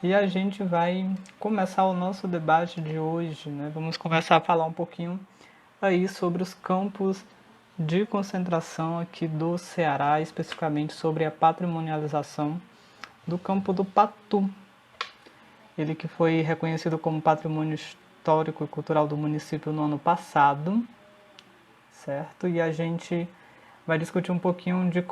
E a gente vai começar o nosso debate de hoje, né? Vamos começar a falar um pouquinho aí sobre os campos de concentração aqui do Ceará, especificamente sobre a patrimonialização do campo do Patu. Ele que foi reconhecido como patrimônio histórico e cultural do município no ano passado, certo? E a gente vai discutir um pouquinho de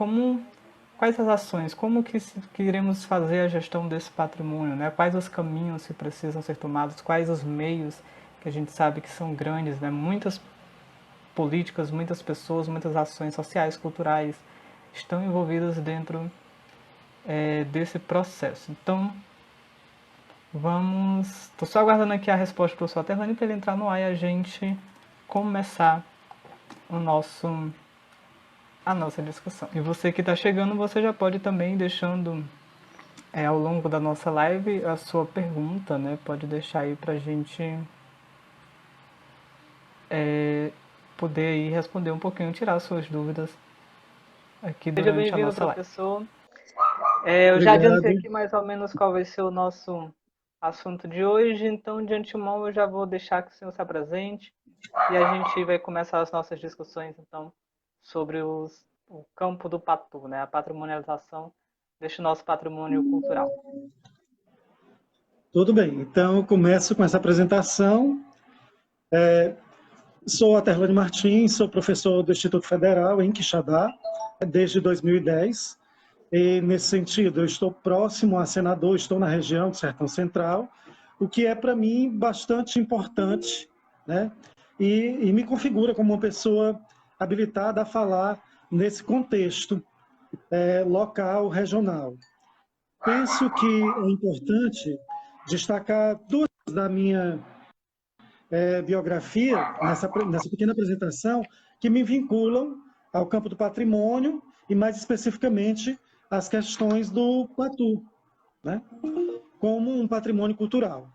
quais as ações, como que iremos fazer a gestão desse patrimônio, né? Quais os caminhos que precisam ser tomados, quais os meios que a gente sabe que são grandes, né? Muitas políticas, muitas pessoas, muitas ações sociais, culturais estão envolvidas dentro desse processo. Então, estou só aguardando aqui a resposta do professor Aterlane para ele entrar no ar e a gente começar o nosso a nossa discussão. E você que está chegando, você já pode também ir deixando ao longo da nossa live a sua pergunta, né? Pode deixar aí para a gente poder aí responder um pouquinho, tirar suas dúvidas aqui Seja durante a bem-vindo, nossa live. professor. Eu já adiantei Obrigado. aqui mais ou menos qual vai ser o nosso assunto de hoje, então de antemão eu já vou deixar que o senhor se apresente e a gente vai começar as nossas discussões então sobre o campo do Patu, né? A patrimonialização deste nosso patrimônio cultural. Tudo bem, então eu começo com essa apresentação. Sou Aterlane Martins, sou professor do Instituto Federal em Quixadá desde 2010. E, nesse sentido, eu estou próximo a senador, estou na região do Sertão Central, o que é, para mim, bastante importante, né? E me configura como uma pessoa habilitada a falar nesse contexto local, regional. Penso que é importante destacar duas da minha biografia, nessa pequena apresentação, que me vinculam ao campo do patrimônio e, mais especificamente, às questões do Patu, né? Como um patrimônio cultural.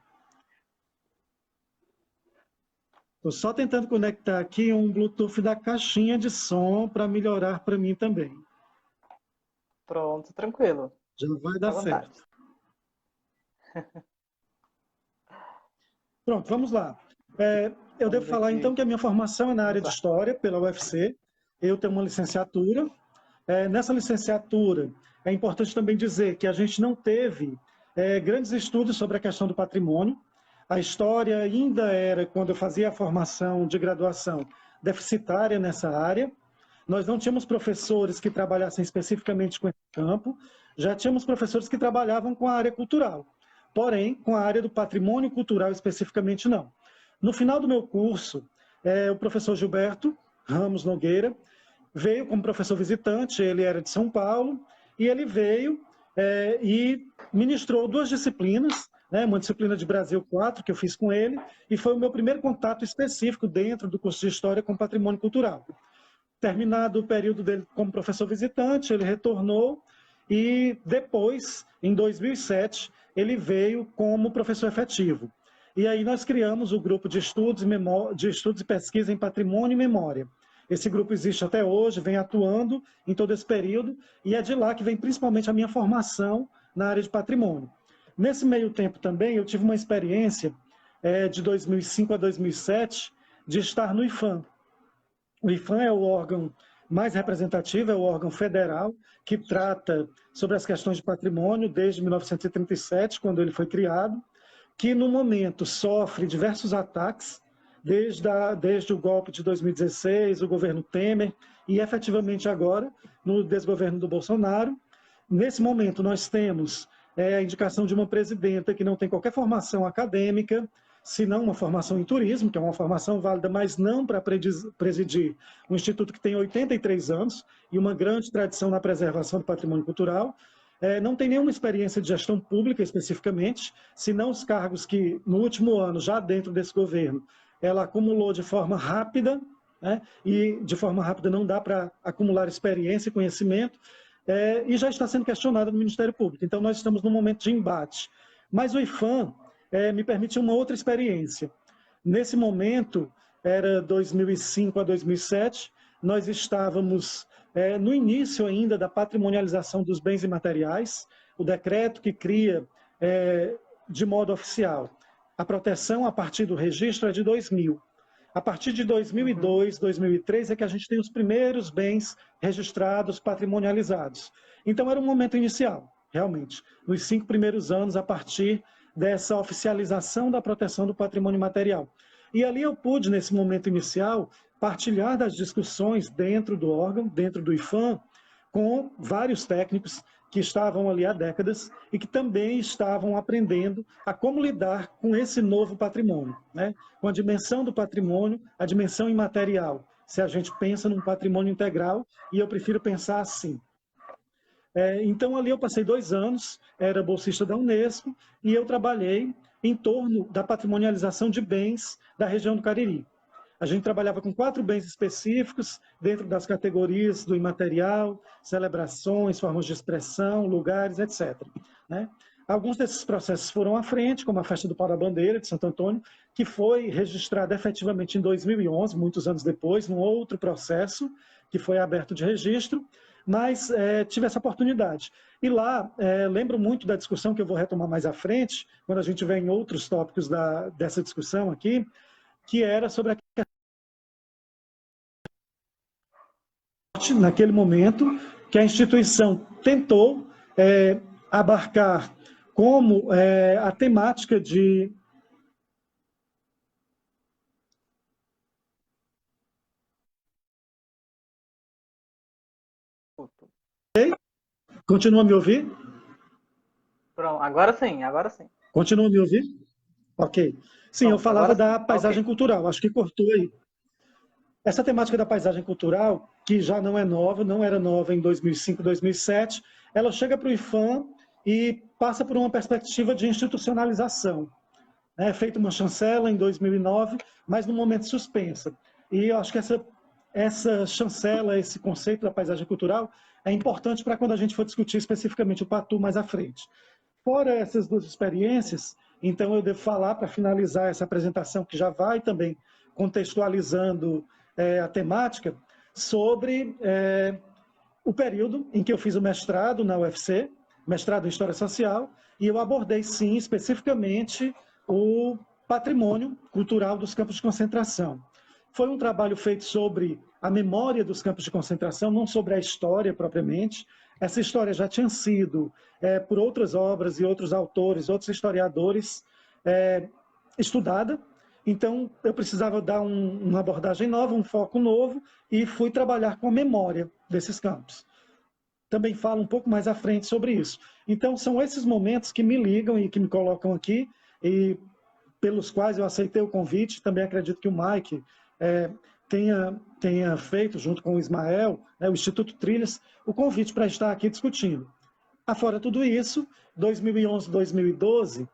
Estou só tentando conectar aqui um Bluetooth da caixinha de som para melhorar para mim também. Pronto, tranquilo. Já vai À dar vontade. certo. Pronto, vamos lá. Eu devo Vamos falar aqui. então que a minha formação é na área Vamos de lá. História pela UFC. Eu tenho uma licenciatura. Nessa licenciatura, é importante também dizer que a gente não teve grandes estudos sobre a questão do patrimônio. A história ainda era, quando eu fazia a formação de graduação, deficitária nessa área. Nós não tínhamos professores que trabalhassem especificamente com esse campo, já tínhamos professores que trabalhavam com a área cultural, porém, com a área do patrimônio cultural especificamente não. No final do meu curso, o professor Gilberto Ramos Nogueira veio como professor visitante, ele era de São Paulo, e ele veio e ministrou duas disciplinas, né, uma disciplina de Brasil 4, que eu fiz com ele, e foi o meu primeiro contato específico dentro do curso de História com Patrimônio Cultural. Terminado o período dele como professor visitante, ele retornou e depois, em 2007, ele veio como professor efetivo. E aí nós criamos o grupo de estudos e pesquisa em patrimônio e memória. Esse grupo existe até hoje, vem atuando em todo esse período, e é de lá que vem principalmente a minha formação na área de patrimônio. Nesse meio tempo também, eu tive uma experiência de 2005 a 2007 de estar no IFAM. O IFAM é o órgão mais representativo, é o órgão federal que trata sobre as questões de patrimônio desde 1937, quando ele foi criado, que no momento sofre diversos ataques, desde o golpe de 2016, o governo Temer, e efetivamente agora, no desgoverno do Bolsonaro. Nesse momento, nós temos a indicação de uma presidenta que não tem qualquer formação acadêmica, se não uma formação em turismo, que é uma formação válida, mas não para presidir um instituto que tem 83 anos e uma grande tradição na preservação do patrimônio cultural. Não tem nenhuma experiência de gestão pública especificamente, senão os cargos que, no último ano, já dentro desse governo, ela acumulou de forma rápida, né? E de forma rápida não dá para acumular experiência e conhecimento, e já está sendo questionada no Ministério Público. Então, nós estamos num momento de embate. Mas o IFAM me permitiu uma outra experiência. Nesse momento, era 2005 a 2007, nós estávamos no início ainda da patrimonialização dos bens imateriais, o decreto que cria de modo oficial. A proteção a partir do registro é de 2000. A partir de 2002, 2003 é que a gente tem os primeiros bens registrados, patrimonializados. Então era um momento inicial, realmente, nos 5 primeiros anos, a partir dessa oficialização da proteção do patrimônio material. E ali eu pude, nesse momento inicial, partilhar das discussões dentro do órgão, dentro do IPHAN, com vários técnicos que estavam ali há décadas e que também estavam aprendendo a como lidar com esse novo patrimônio, né? Com a dimensão do patrimônio, a dimensão imaterial. Se a gente pensa num patrimônio integral, e eu prefiro pensar assim. Então, ali eu passei 2 anos, era bolsista da Unesco, e eu trabalhei em torno da patrimonialização de bens da região do Cariri. A gente trabalhava com 4 bens específicos, dentro das categorias do imaterial, celebrações, formas de expressão, lugares, etc. Né? Alguns desses processos foram à frente, como a Festa do Pau da Bandeira, de Santo Antônio, que foi registrada efetivamente em 2011, muitos anos depois, num outro processo, que foi aberto de registro, mas tive essa oportunidade. E lá, lembro muito da discussão que eu vou retomar mais à frente, quando a gente vem em outros tópicos dessa discussão aqui, que era sobre a naquele momento, que a instituição tentou abarcar como a temática de... Continua a me ouvir? Pronto, agora sim, agora sim. Continua a me ouvir? Ok. Sim, eu Pronto, falava agora da sim. paisagem Ok. cultural, acho que cortou aí. Essa temática da paisagem cultural, que já não é nova, não era nova em 2005, 2007, ela chega para o IPHAN e passa por uma perspectiva de institucionalização. É feita uma chancela em 2009, mas no momento suspensa. E eu acho que essa chancela, esse conceito da paisagem cultural, é importante para quando a gente for discutir especificamente o Patu mais à frente. Fora essas 2 experiências, então eu devo falar, para finalizar essa apresentação, que já vai também contextualizando a temática, sobre o período em que eu fiz o mestrado na UFC, mestrado em História Social, e eu abordei, sim, especificamente o patrimônio cultural dos campos de concentração. Foi um trabalho feito sobre a memória dos campos de concentração, não sobre a história propriamente. Essa história já tinha sido, por outras obras e outros autores, outros historiadores, estudada. Então, eu precisava dar uma abordagem nova, um foco novo, e fui trabalhar com a memória desses campos. Também falo um pouco mais à frente sobre isso. Então, são esses momentos que me ligam e que me colocam aqui, e pelos quais eu aceitei o convite. Também acredito que o Mike tenha feito, junto com o Ismael, o Instituto Trilhas, o convite para estar aqui discutindo. Afora tudo isso, 2011, 2012,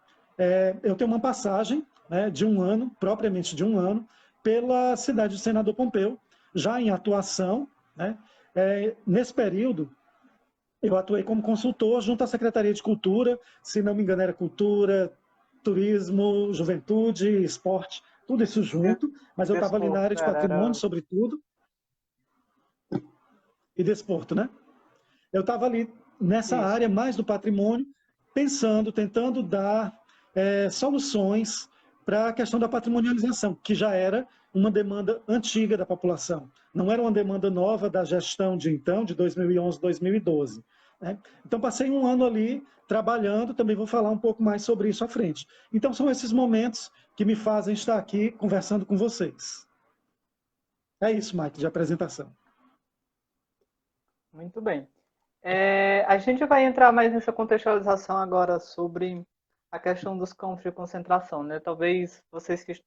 eu tenho uma passagem de 1 ano, propriamente de 1 ano, pela cidade de Senador Pompeu, já em atuação. Né? Nesse período, eu atuei como consultor junto à Secretaria de Cultura, se não me engano era Cultura, Turismo, Juventude, Esporte, tudo isso junto, mas eu estava ali na área de patrimônio, sobretudo, e desporto, né? Eu estava ali nessa área mais do patrimônio, pensando, tentando dar soluções para a questão da patrimonialização, que já era uma demanda antiga da população. Não era uma demanda nova da gestão de então, de 2011, 2012. Né? Então, passei 1 ano ali trabalhando, também vou falar um pouco mais sobre isso à frente. Então, são esses momentos que me fazem estar aqui conversando com vocês. É isso, Mike, de apresentação. Muito bem. A gente vai entrar mais nessa contextualização agora sobre a questão dos campos de concentração, né? Talvez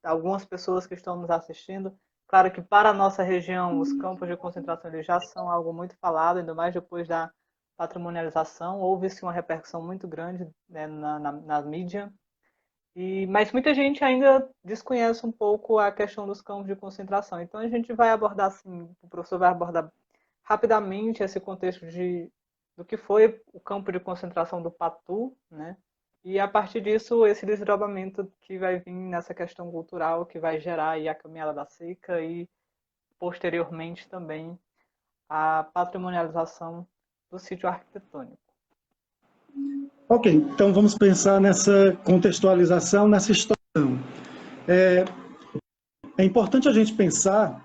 algumas pessoas que estão nos assistindo, claro que para a nossa região os campos de concentração eles já são algo muito falado, ainda mais depois da patrimonialização, houve-se uma repercussão muito grande, né, na mídia, mas muita gente ainda desconhece um pouco a questão dos campos de concentração. Então a gente vai abordar, assim, o professor vai abordar rapidamente esse contexto do que foi o campo de concentração do Patu, né? E a partir disso, esse desdobramento que vai vir nessa questão cultural, que vai gerar aí a caminhada da seca e, posteriormente, também a patrimonialização do sítio arquitetônico. Ok, então vamos pensar nessa contextualização, nessa história. É importante a gente pensar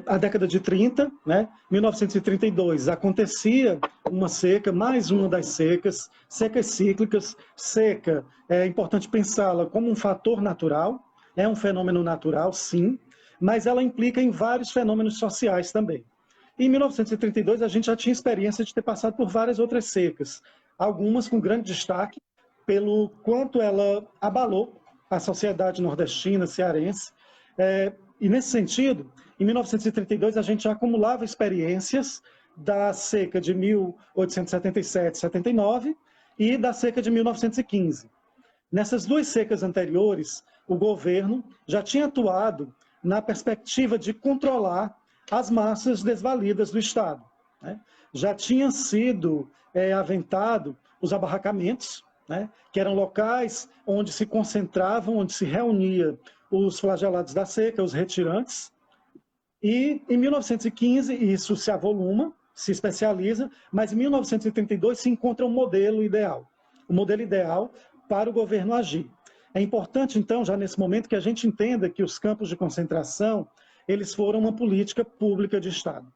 a década de 30, né? 1932, acontecia uma seca, mais uma das secas, secas cíclicas. Seca, é importante pensá-la como um fator natural, é um fenômeno natural, sim, mas ela implica em vários fenômenos sociais também. Em 1932, a gente já tinha experiência de ter passado por várias outras secas, algumas com grande destaque pelo quanto ela abalou a sociedade nordestina, cearense. E nesse sentido, em 1932, a gente já acumulava experiências da seca de 1877-79 e da seca de 1915. Nessas duas secas anteriores, o governo já tinha atuado na perspectiva de controlar as massas desvalidas do Estado. Né? Já tinha sido aventado os abarracamentos, né? Que eram locais onde se concentravam, onde se reunia os flagelados da seca, os retirantes. E em 1915 isso se avoluma, se especializa, mas em 1932 se encontra um modelo ideal. O modelo ideal para o governo agir. É importante, então, já nesse momento, que a gente entenda que os campos de concentração, eles foram uma política pública de Estado,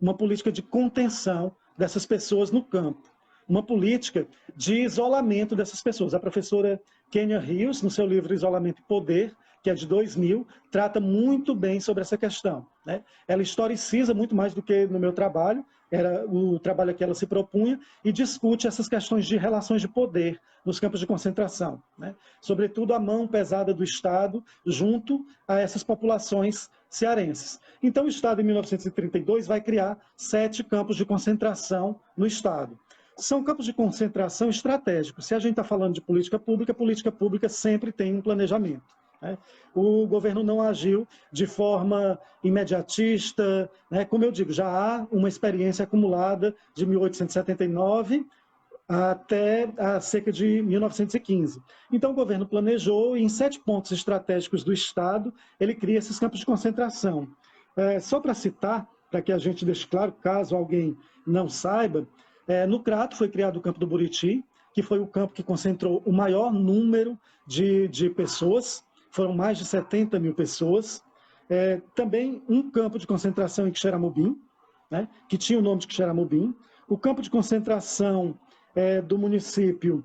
uma política de contenção dessas pessoas no campo, uma política de isolamento dessas pessoas. A professora Kênia Rios, no seu livro Isolamento e Poder, que é de 2000, trata muito bem sobre essa questão. Né? Ela historiciza muito mais do que no meu trabalho, era o trabalho a que ela se propunha, e discute essas questões de relações de poder nos campos de concentração. Né? Sobretudo a mão pesada do Estado junto a essas populações cearenses. Então, o Estado, em 1932, vai criar 7 campos de concentração no Estado. São campos de concentração estratégicos. Se a gente está falando de política pública sempre tem um planejamento. Né? O governo não agiu de forma imediatista, né? Como eu digo, já há uma experiência acumulada de 1879 até a seca de 1915. Então, o governo planejou e, em 7 pontos estratégicos do Estado, ele cria esses campos de concentração. Só para citar, para que a gente deixe claro, caso alguém não saiba, no Crato foi criado o campo do Buriti, que foi o campo que concentrou o maior número de pessoas, foram mais de 70 mil pessoas. Também um campo de concentração em Quixeramobim, né, que tinha o nome de Quixeramobim. O campo de concentração do município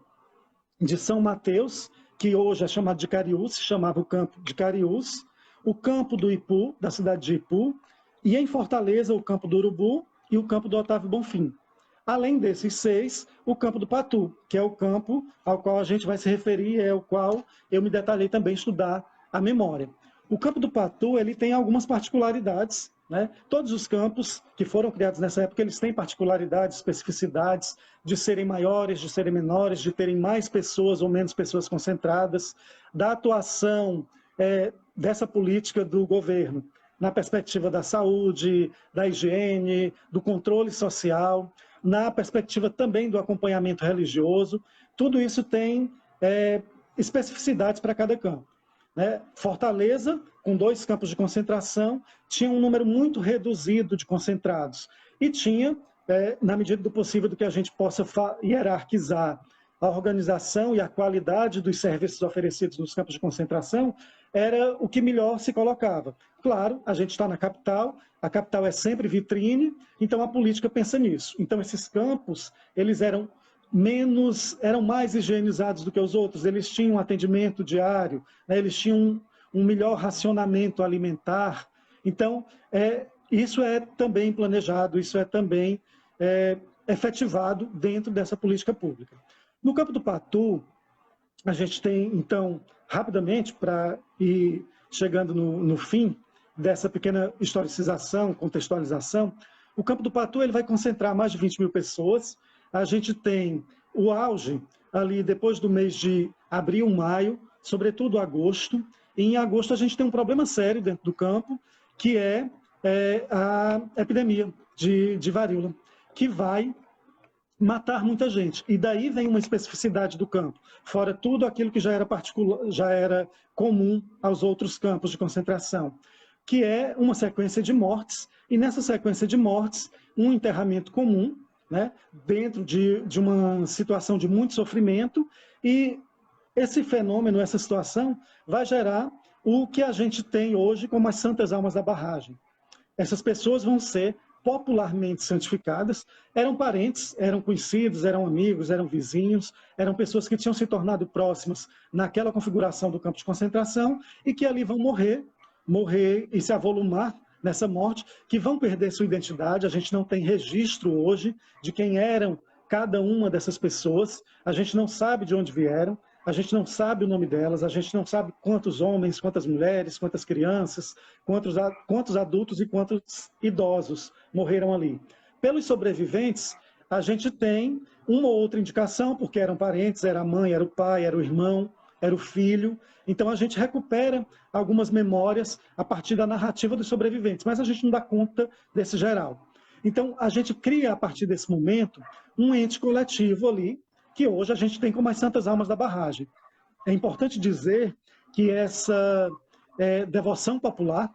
de São Mateus, que hoje é chamado de Cariús, se chamava o campo de Cariús. O campo do Ipu, da cidade de Ipu. E em Fortaleza, o campo do Urubu e o campo do Otávio Bonfim. Além desses 6, o campo do Patu, que é o campo ao qual a gente vai se referir, é o qual eu me detalhei também estudar a memória. O campo do Patu ele tem algumas particularidades. Né? Todos os campos que foram criados nessa época, eles têm particularidades, especificidades de serem maiores, de serem menores, de terem mais pessoas ou menos pessoas concentradas, da atuação dessa política do governo na perspectiva da saúde, da higiene, do controle social, na perspectiva também do acompanhamento religioso. Tudo isso tem especificidades para cada campo. Né? Fortaleza, com 2 campos de concentração, tinha um número muito reduzido de concentrados. E tinha, na medida do possível, do que a gente possa hierarquizar a organização e a qualidade dos serviços oferecidos nos campos de concentração, era o que melhor se colocava. Claro, a gente está na capital, a capital é sempre vitrine, então a política pensa nisso. Então esses campos, eles eram mais higienizados do que os outros, eles tinham um atendimento diário, né? Eles tinham um melhor racionamento alimentar. Então, isso é também planejado, isso é também efetivado dentro dessa política pública. No campo do Patu, a gente tem, então, rapidamente, para ir chegando no fim dessa pequena historicização, contextualização, o campo do Patu ele vai concentrar mais de 20 mil pessoas. A gente tem o auge ali depois do mês de abril, maio, sobretudo agosto. E em agosto a gente tem um problema sério dentro do campo, que é a epidemia de varíola, que vai matar muita gente. E daí vem uma especificidade do campo, fora tudo aquilo que já era comum aos outros campos de concentração, que é uma sequência de mortes, e nessa sequência de mortes, um enterramento comum, né, dentro de uma situação de muito sofrimento, e esse fenômeno, essa situação, vai gerar o que a gente tem hoje como as santas almas da barragem. Essas pessoas vão ser popularmente santificadas, eram parentes, eram conhecidos, eram amigos, eram vizinhos, eram pessoas que tinham se tornado próximas naquela configuração do campo de concentração e que ali vão morrer e se avolumar nessa morte, que vão perder sua identidade. A gente não tem registro hoje de quem eram cada uma dessas pessoas, a gente não sabe de onde vieram, a gente não sabe o nome delas, a gente não sabe quantos homens, quantas mulheres, quantas crianças, quantos adultos e quantos idosos morreram ali. Pelos sobreviventes, a gente tem uma ou outra indicação, porque eram parentes, era a mãe, era o pai, era o irmão, era o filho. Então a gente recupera algumas memórias a partir da narrativa dos sobreviventes, mas a gente não dá conta desse geral. Então a gente cria, a partir desse momento, um ente coletivo ali, que hoje a gente tem como as santas almas da barragem. É importante dizer que essa devoção popular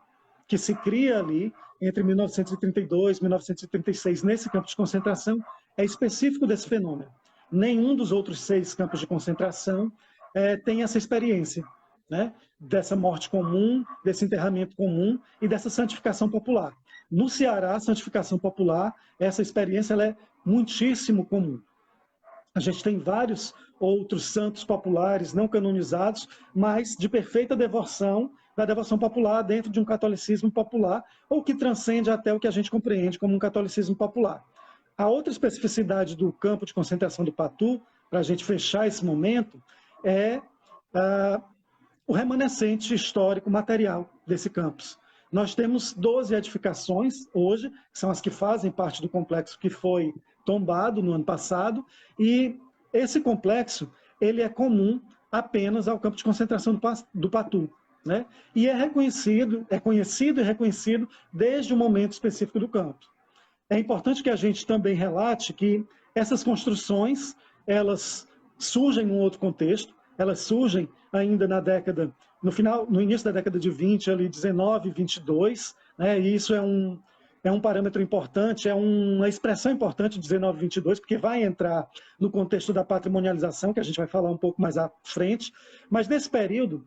que se cria ali entre 1932 e 1936 nesse campo de concentração é específico desse fenômeno. Nenhum dos outros 6 campos de concentração tem essa experiência, né, dessa morte comum, desse enterramento comum e dessa santificação popular. No Ceará, a santificação popular, essa experiência ela é muitíssimo comum. A gente tem vários outros santos populares não canonizados, mas de perfeita devoção, da devoção popular dentro de um catolicismo popular, ou que transcende até o que a gente compreende como um catolicismo popular. A outra especificidade do campo de concentração do Patu, para a gente fechar esse momento, é o remanescente histórico material desse campus. Nós temos 12 edificações hoje, que são as que fazem parte do complexo que foi tombado no ano passado, e esse complexo ele é comum apenas ao campo de concentração do Patu, né? E é conhecido e reconhecido desde o momento específico do campo. É importante que a gente também relate que essas construções, elas surgem num outro contexto, elas surgem ainda no início da década de 20, ali 19, 22, né? E isso é um parâmetro importante, é uma expressão importante, 19, 22, porque vai entrar no contexto da patrimonialização, que a gente vai falar um pouco mais à frente, mas nesse período,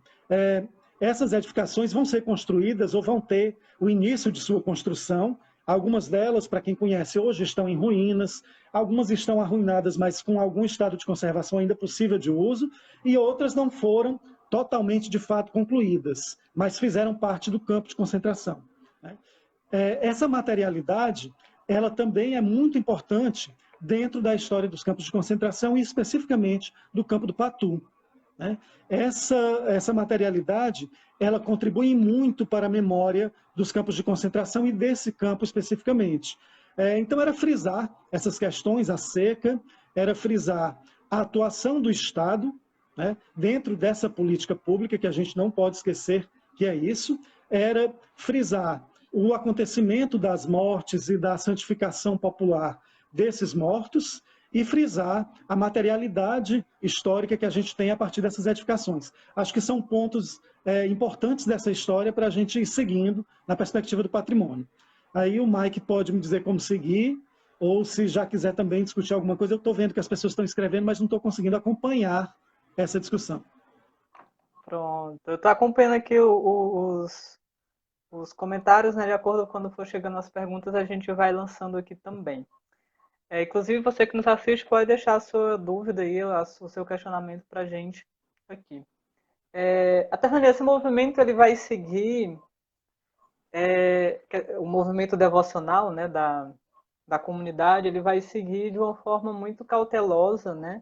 essas edificações vão ser construídas ou vão ter o início de sua construção. Algumas delas, para quem conhece, hoje estão em ruínas, algumas estão arruinadas, mas com algum estado de conservação ainda possível de uso, e outras não foram totalmente, de fato, concluídas, mas fizeram parte do campo de concentração. Essa materialidade, ela também é muito importante dentro da história dos campos de concentração e especificamente do campo do Patu. Essa materialidade, ela contribui muito para a memória dos campos de concentração e desse campo especificamente. Então, era frisar essas questões, a seca, era frisar a atuação do Estado, né, dentro dessa política pública, que a gente não pode esquecer que é isso, era frisar o acontecimento das mortes e da santificação popular desses mortos, e frisar a materialidade histórica que a gente tem a partir dessas edificações. Acho que são pontos importantes dessa história para a gente ir seguindo na perspectiva do patrimônio. Aí o Mike pode me dizer como seguir, ou se já quiser também discutir alguma coisa. Eu estou vendo que as pessoas estão escrevendo, mas não estou conseguindo acompanhar essa discussão. Pronto. Eu estou acompanhando aqui os comentários, né? De acordo com quando for chegando as perguntas, a gente vai lançando aqui também. Inclusive, você que nos assiste pode deixar a sua dúvida aí, o seu questionamento para a gente aqui. Até esse movimento ele vai seguir o movimento devocional, né, da comunidade, ele vai seguir de uma forma muito cautelosa, né,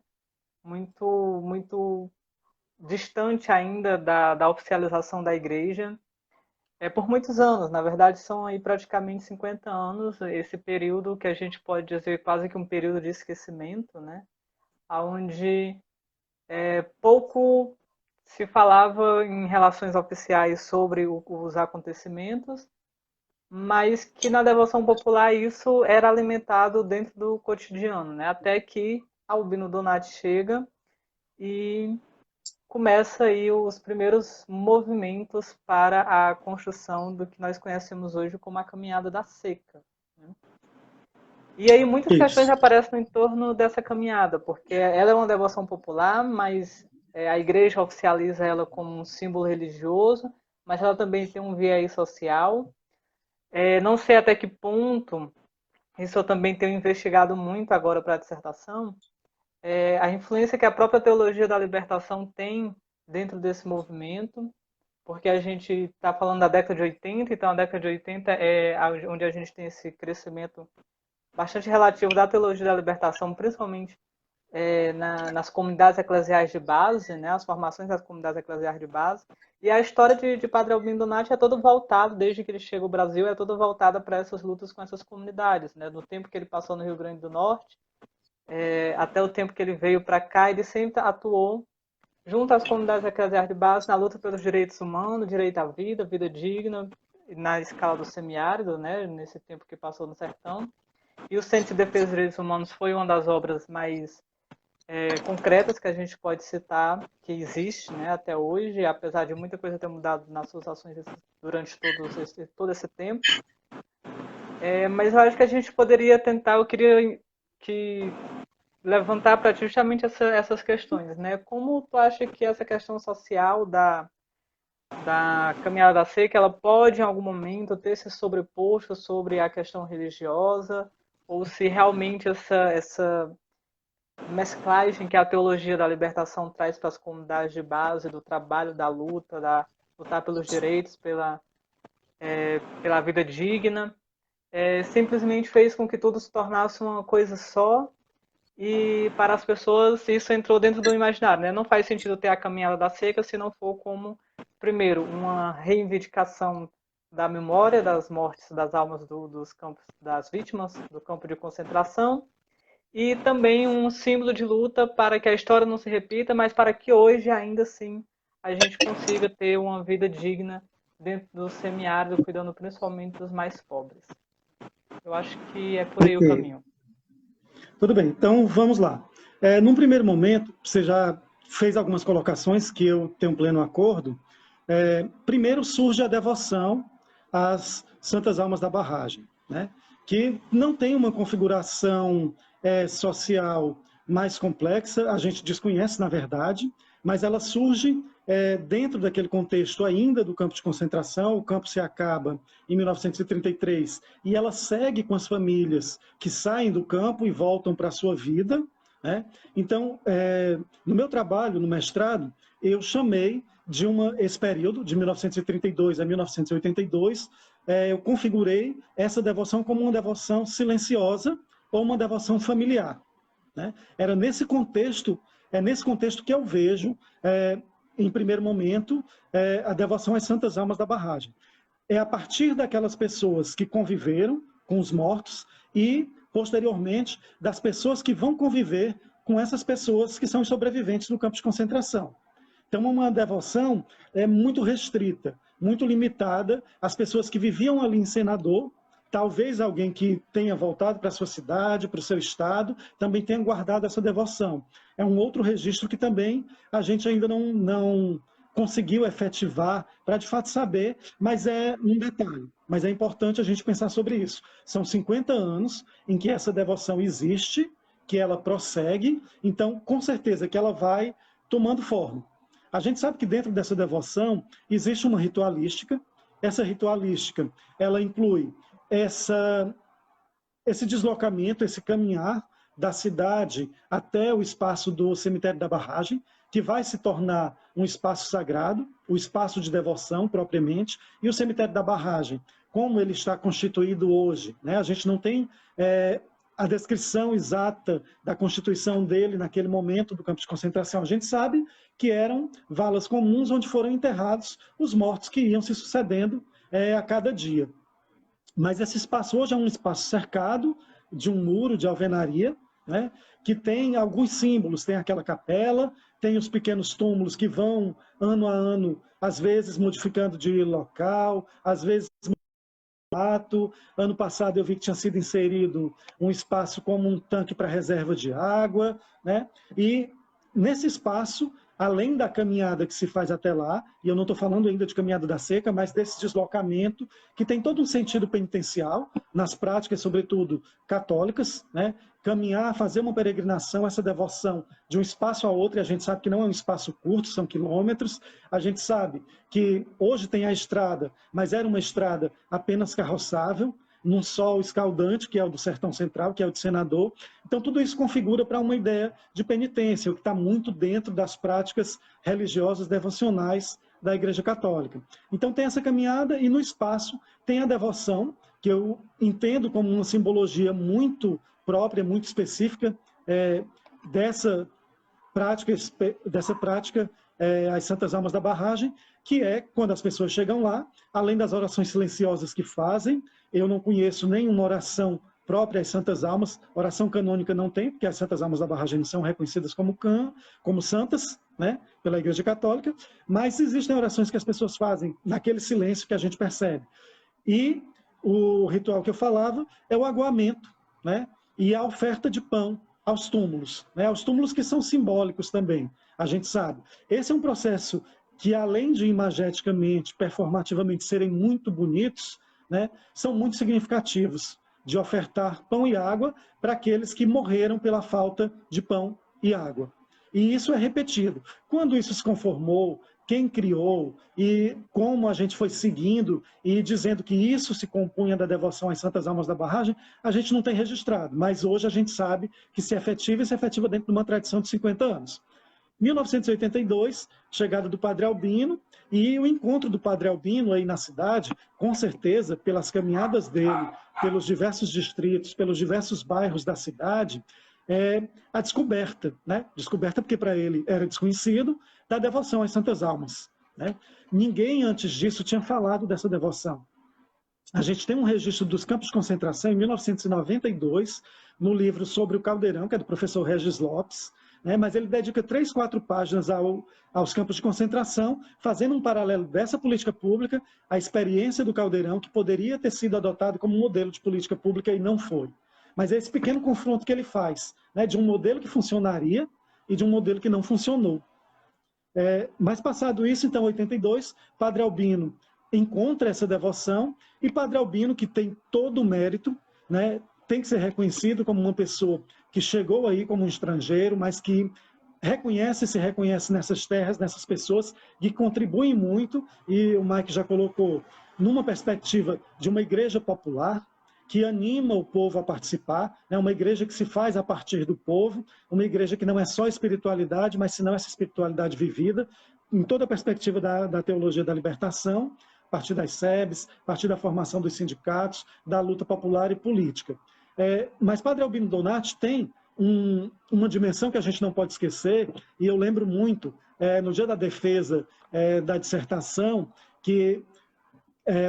muito distante ainda da oficialização da igreja. Por muitos anos, na verdade são aí praticamente 50 anos, esse período que a gente pode dizer quase que um período de esquecimento, né? Onde pouco se falava em relações oficiais sobre os acontecimentos, mas que na devoção popular isso era alimentado dentro do cotidiano, né? Até que Albino Donati chega e começa aí os primeiros movimentos para a construção do que nós conhecemos hoje como a caminhada da seca. E aí muitas questões Isso. aparecem no entorno dessa caminhada, porque ela é uma devoção popular, mas a igreja oficializa ela como um símbolo religioso, mas ela também tem um viés social. Não sei até que ponto, isso eu também tenho investigado muito agora para a dissertação, a influência que a própria teologia da libertação tem dentro desse movimento, porque a gente está falando da década de 80, então a década de 80 é onde a gente tem esse crescimento bastante relativo da teologia da libertação, principalmente nas comunidades eclesiais de base, né, as formações das comunidades eclesiais de base. E a história de Padre Albino Donati é todo voltado, desde que ele chega ao Brasil, é toda voltada para essas lutas com essas comunidades. Né? No tempo que ele passou no Rio Grande do Norte, até o tempo que ele veio para cá, ele sempre atuou junto às comunidades eclesiais de base na luta pelos direitos humanos, direito à vida, vida digna, na escala do semiárido, né, nesse tempo que passou no sertão. E o Centro de Defesa dos Direitos Humanos foi uma das obras mais concretas que a gente pode citar, que existe, né, até hoje, apesar de muita coisa ter mudado nas suas ações durante todo esse tempo. Mas eu acho que a gente poderia tentar, eu queria levantar para ti justamente essas questões, né? Como tu acha que essa questão social da caminhada da seca, ela pode em algum momento ter se sobreposto sobre a questão religiosa, ou se realmente essa mesclagem que a teologia da libertação traz para as comunidades de base, do trabalho, da luta, lutar pelos direitos, pela vida digna, simplesmente fez com que tudo se tornasse uma coisa só e para as pessoas isso entrou dentro do imaginário. Né? Não faz sentido ter a caminhada da seca se não for como, primeiro, uma reivindicação da memória das mortes das almas dos campos, das vítimas do campo de concentração, e também um símbolo de luta para que a história não se repita, mas para que hoje, ainda assim, a gente consiga ter uma vida digna dentro do semiárido, cuidando principalmente dos mais pobres. Eu acho que é por aí o Ok. caminho. Tudo bem, então vamos lá. Num primeiro momento, você já fez algumas colocações que eu tenho pleno acordo. Primeiro surge a devoção às Santas Almas da Barragem, né? Que não tem uma configuração social mais complexa, a gente desconhece, na verdade, mas ela surge dentro daquele contexto ainda do campo de concentração. O campo se acaba em 1933 e ela segue com as famílias que saem do campo e voltam para a sua vida, né? Então, no meu trabalho, no mestrado, eu chamei esse período, de 1932 a 1982, eu configurei essa devoção como uma devoção silenciosa ou uma devoção familiar. Né? Era nesse contexto, é nesse contexto que eu vejo, em primeiro momento, a devoção às Santas Almas da Barragem. É a partir daquelas pessoas que conviveram com os mortos e, posteriormente, das pessoas que vão conviver com essas pessoas que são sobreviventes no campo de concentração. Então, uma devoção muito restrita, muito limitada às pessoas que viviam ali em Senador. Talvez alguém que tenha voltado para a sua cidade, para o seu estado, também tenha guardado essa devoção. É um outro registro que também a gente ainda não conseguiu efetivar para de fato saber, mas é um detalhe. Mas é importante a gente pensar sobre isso. São 50 anos em que essa devoção existe, que ela prossegue, então com certeza que ela vai tomando forma. A gente sabe que dentro dessa devoção existe uma ritualística. Essa ritualística, ela inclui esse deslocamento, esse caminhar da cidade até o espaço do cemitério da Barragem, que vai se tornar um espaço sagrado, o espaço de devoção propriamente, e o cemitério da Barragem, como ele está constituído hoje. Né? A gente não tem a descrição exata da constituição dele naquele momento do campo de concentração. A gente sabe que eram valas comuns onde foram enterrados os mortos que iam se sucedendo a cada dia. Mas esse espaço hoje é um espaço cercado de um muro de alvenaria, né, que tem alguns símbolos, tem aquela capela, tem os pequenos túmulos que vão, ano a ano, às vezes modificando de local, às vezes ano passado eu vi que tinha sido inserido um espaço como um tanque para reserva de água, né? E nesse espaço além da caminhada que se faz até lá, e eu não estou falando ainda de caminhada da seca, mas desse deslocamento, que tem todo um sentido penitencial, nas práticas, sobretudo, católicas, né? Caminhar, fazer uma peregrinação, essa devoção de um espaço a outro, e a gente sabe que não é um espaço curto, são quilômetros, a gente sabe que hoje tem a estrada, mas era uma estrada apenas carroçável, num sol escaldante, que é o do Sertão Central, que é o de Senador. Então, tudo isso configura para uma ideia de penitência, o que está muito dentro das práticas religiosas devocionais da Igreja Católica. Então, tem essa caminhada e no espaço tem a devoção, que eu entendo como uma simbologia muito própria, muito específica dessa prática às Santas Almas da Barragem, que é quando as pessoas chegam lá, além das orações silenciosas que fazem, eu não conheço nenhuma oração própria às Santas Almas, oração canônica não tem, porque as Santas Almas da Barragem não são reconhecidas como santas, né, pela Igreja Católica, mas existem orações que as pessoas fazem naquele silêncio que a gente percebe. E o ritual que eu falava é o aguamento, né, e a oferta de pão aos túmulos, né, aos túmulos que são simbólicos também, a gente sabe. Esse é um processo que, além de imageticamente, performativamente serem muito bonitos, né, são muito significativos, de ofertar pão e água para aqueles que morreram pela falta de pão e água. E isso é repetido. Quando isso se conformou, quem criou e como a gente foi seguindo e dizendo que isso se compunha da devoção às Santas Almas da Barragem, a gente não tem registrado, mas hoje a gente sabe que se efetiva e se efetiva dentro de uma tradição de 50 anos. 1982, chegada do Padre Albino, e o encontro do Padre Albino aí na cidade, com certeza, pelas caminhadas dele, pelos diversos distritos, pelos diversos bairros da cidade, a descoberta, né? Descoberta porque para ele era desconhecido, da devoção às Santas Almas, né? Ninguém antes disso tinha falado dessa devoção. A gente tem um registro dos campos de concentração em 1992, no livro sobre o Caldeirão, que é do professor Regis Lopes, né, mas ele dedica 3, 4 páginas aos campos de concentração, fazendo um paralelo dessa política pública à experiência do Caldeirão, que poderia ter sido adotado como modelo de política pública e não foi. Mas é esse pequeno confronto que ele faz, né, de um modelo que funcionaria e de um modelo que não funcionou. Mas passado isso, então, em 82, Padre Albino encontra essa devoção, e Padre Albino, que tem todo o mérito, né, tem que ser reconhecido como uma pessoa que chegou aí como um estrangeiro, mas que se reconhece nessas terras, nessas pessoas que contribuem muito, e o Mike já colocou numa perspectiva de uma igreja popular, que anima o povo a participar, né? Uma igreja que se faz a partir do povo, uma igreja que não é só espiritualidade, mas senão essa espiritualidade vivida, em toda a perspectiva da teologia da libertação, a partir das SEBs, a partir da formação dos sindicatos, da luta popular e política. Mas Padre Albino Donati tem uma dimensão que a gente não pode esquecer, e eu lembro muito, no dia da defesa da dissertação, que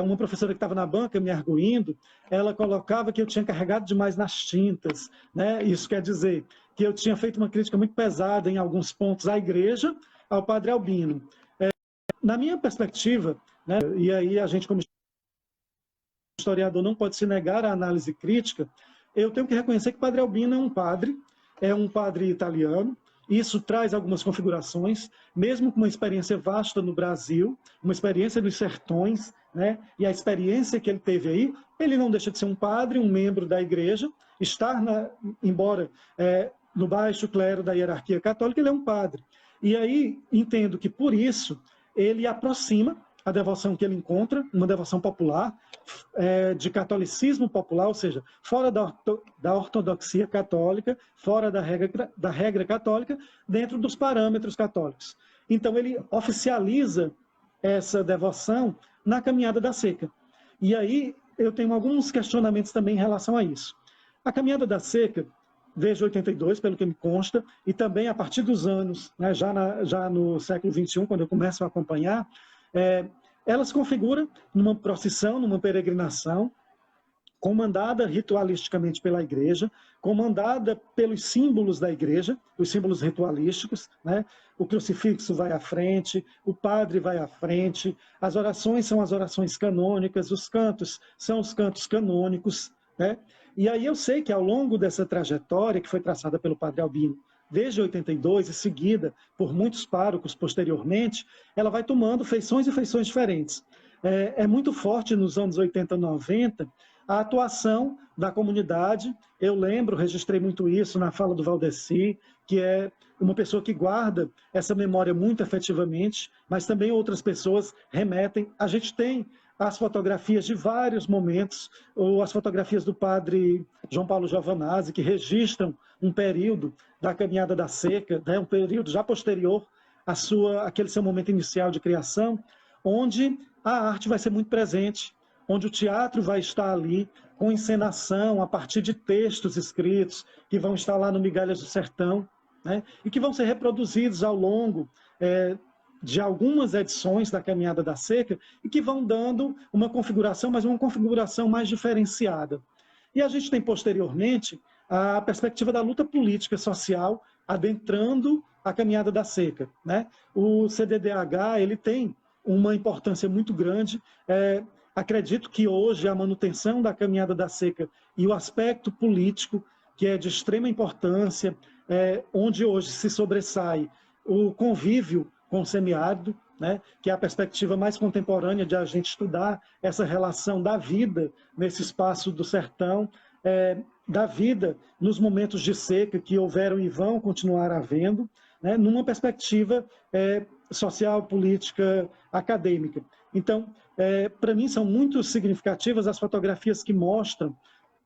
uma professora que estava na banca me arguindo, ela colocava que eu tinha carregado demais nas tintas, né? Isso quer dizer que eu tinha feito uma crítica muito pesada em alguns pontos à igreja, ao Padre Albino. Na minha perspectiva, né, e aí a gente como historiador não pode se negar à análise crítica, eu tenho que reconhecer que Padre Albino é um padre italiano. Isso traz algumas configurações, mesmo com uma experiência vasta no Brasil, uma experiência nos sertões, né? E a experiência que ele teve aí, ele não deixa de ser um padre, um membro da igreja, embora no baixo clero da hierarquia católica, ele é um padre. E aí entendo que, por isso, ele aproxima a devoção que ele encontra, uma devoção popular, de catolicismo popular, ou seja, fora da ortodoxia católica, fora da regra católica, dentro dos parâmetros católicos. Então ele oficializa essa devoção na caminhada da seca. E aí eu tenho alguns questionamentos também em relação a isso. A caminhada da seca, desde 82, pelo que me consta, e também a partir dos anos, né, já no século XXI, quando eu começo a acompanhar, ela se configura numa procissão, numa peregrinação, comandada ritualisticamente pela igreja, comandada pelos símbolos da igreja, os símbolos ritualísticos, né? O crucifixo vai à frente, o padre vai à frente, as orações são as orações canônicas, os cantos são os cantos canônicos, né? E aí eu sei que ao longo dessa trajetória que foi traçada pelo Padre Albino desde 82 e seguida por muitos párocos posteriormente, ela vai tomando feições e feições diferentes. É muito forte nos anos 80, 90, a atuação da comunidade. Eu lembro, registrei muito isso na fala do Valdeci, que é uma pessoa que guarda essa memória muito efetivamente, mas também outras pessoas remetem. A gente tem as fotografias de vários momentos, ou as fotografias do padre João Paulo Giovanazzi, que registram um período da caminhada da seca, né, um período já posterior àquele seu momento inicial de criação, onde a arte vai ser muito presente, onde o teatro vai estar ali com encenação a partir de textos escritos que vão estar lá no Migalhas do Sertão, né, e que vão ser reproduzidos ao longo de algumas edições da Caminhada da Seca e que vão dando uma configuração, mas uma configuração mais diferenciada. E a gente tem, posteriormente, a perspectiva da luta política social adentrando a Caminhada da Seca, né? O CDDH ele tem uma importância muito grande. Acredito que hoje a manutenção da Caminhada da Seca e o aspecto político, que é de extrema importância, onde hoje se sobressai o convívio com o semiárido, né, que é a perspectiva mais contemporânea de a gente estudar essa relação da vida nesse espaço do sertão, da vida nos momentos de seca que houveram e vão continuar havendo, né, numa perspectiva social, política, acadêmica. Então, para mim, são muito significativas as fotografias que mostram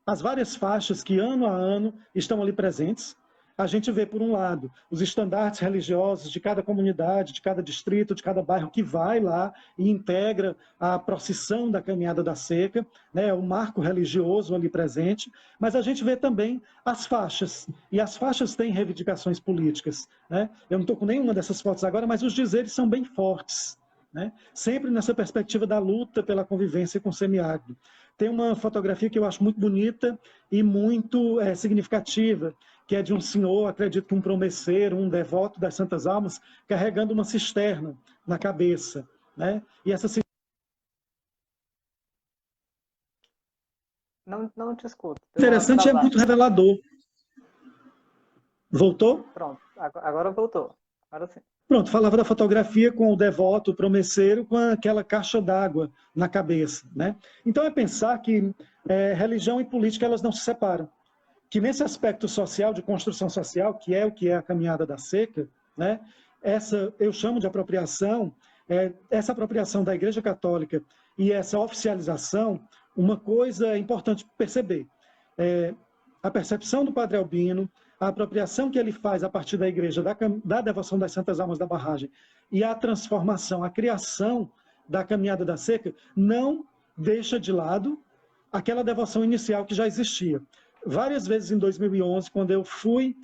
as várias faixas que, ano a ano, estão ali presentes. A gente vê, por um lado, os estandartes religiosos de cada comunidade, de cada distrito, de cada bairro que vai lá e integra a procissão da Caminhada da Seca, né, o marco religioso ali presente, mas a gente vê também as faixas, e as faixas têm reivindicações políticas, né? Eu não estou com nenhuma dessas fotos agora, mas os dizeres são bem fortes, né? Sempre nessa perspectiva da luta pela convivência com o semiárido. Tem uma fotografia que eu acho muito bonita e muito significativa, que é de um senhor, acredito que um promesseiro, um devoto das Santas Almas, carregando uma cisterna na cabeça, né? E essa cisterna... Não te escuto. Interessante, é muito revelador. Voltou? Pronto, agora voltou. Agora sim. Pronto, falava da fotografia com o devoto, o promesseiro, com aquela caixa d'água na cabeça, né? Então é pensar que religião e política elas não se separam. Que nesse aspecto social, de construção social, que é a Caminhada da Seca, né, essa eu chamo de apropriação, essa apropriação da Igreja Católica e essa oficialização, uma coisa importante perceber. A percepção do Padre Albino, a apropriação que ele faz a partir da Igreja, da devoção das Santas Almas da Barragem, e a transformação, a criação da Caminhada da Seca, não deixa de lado aquela devoção inicial que já existia. Várias vezes em 2011, quando eu fui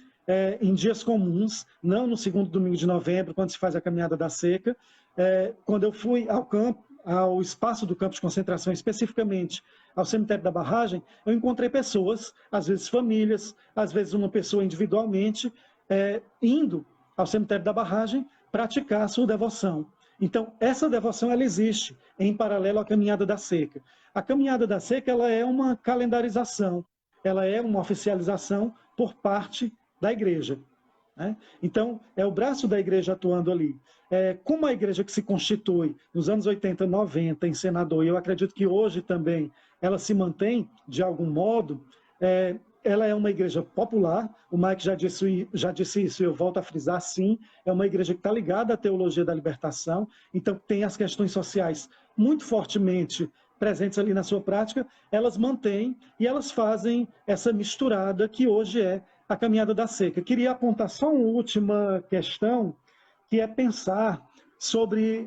em dias comuns, não no segundo domingo de novembro, quando se faz a Caminhada da Seca, quando eu fui ao campo, ao espaço do campo de concentração, especificamente ao cemitério da Barragem, eu encontrei pessoas, às vezes famílias, às vezes uma pessoa individualmente, indo ao cemitério da Barragem praticar a sua devoção. Então, essa devoção ela existe em paralelo à Caminhada da Seca. A Caminhada da Seca ela é uma calendarização, ela é uma oficialização por parte da Igreja, né? Então, é o braço da Igreja atuando ali. Como a Igreja que se constitui nos anos 80, 90 em Senador, e eu acredito que hoje também ela se mantém de algum modo, ela é uma igreja popular, o Mike já disse isso e eu volto a frisar, sim, é uma igreja que está ligada à teologia da libertação, então tem as questões sociais muito fortemente presentes ali na sua prática, elas mantêm e elas fazem essa misturada que hoje é a Caminhada da Seca. Queria apontar só uma última questão, que é pensar sobre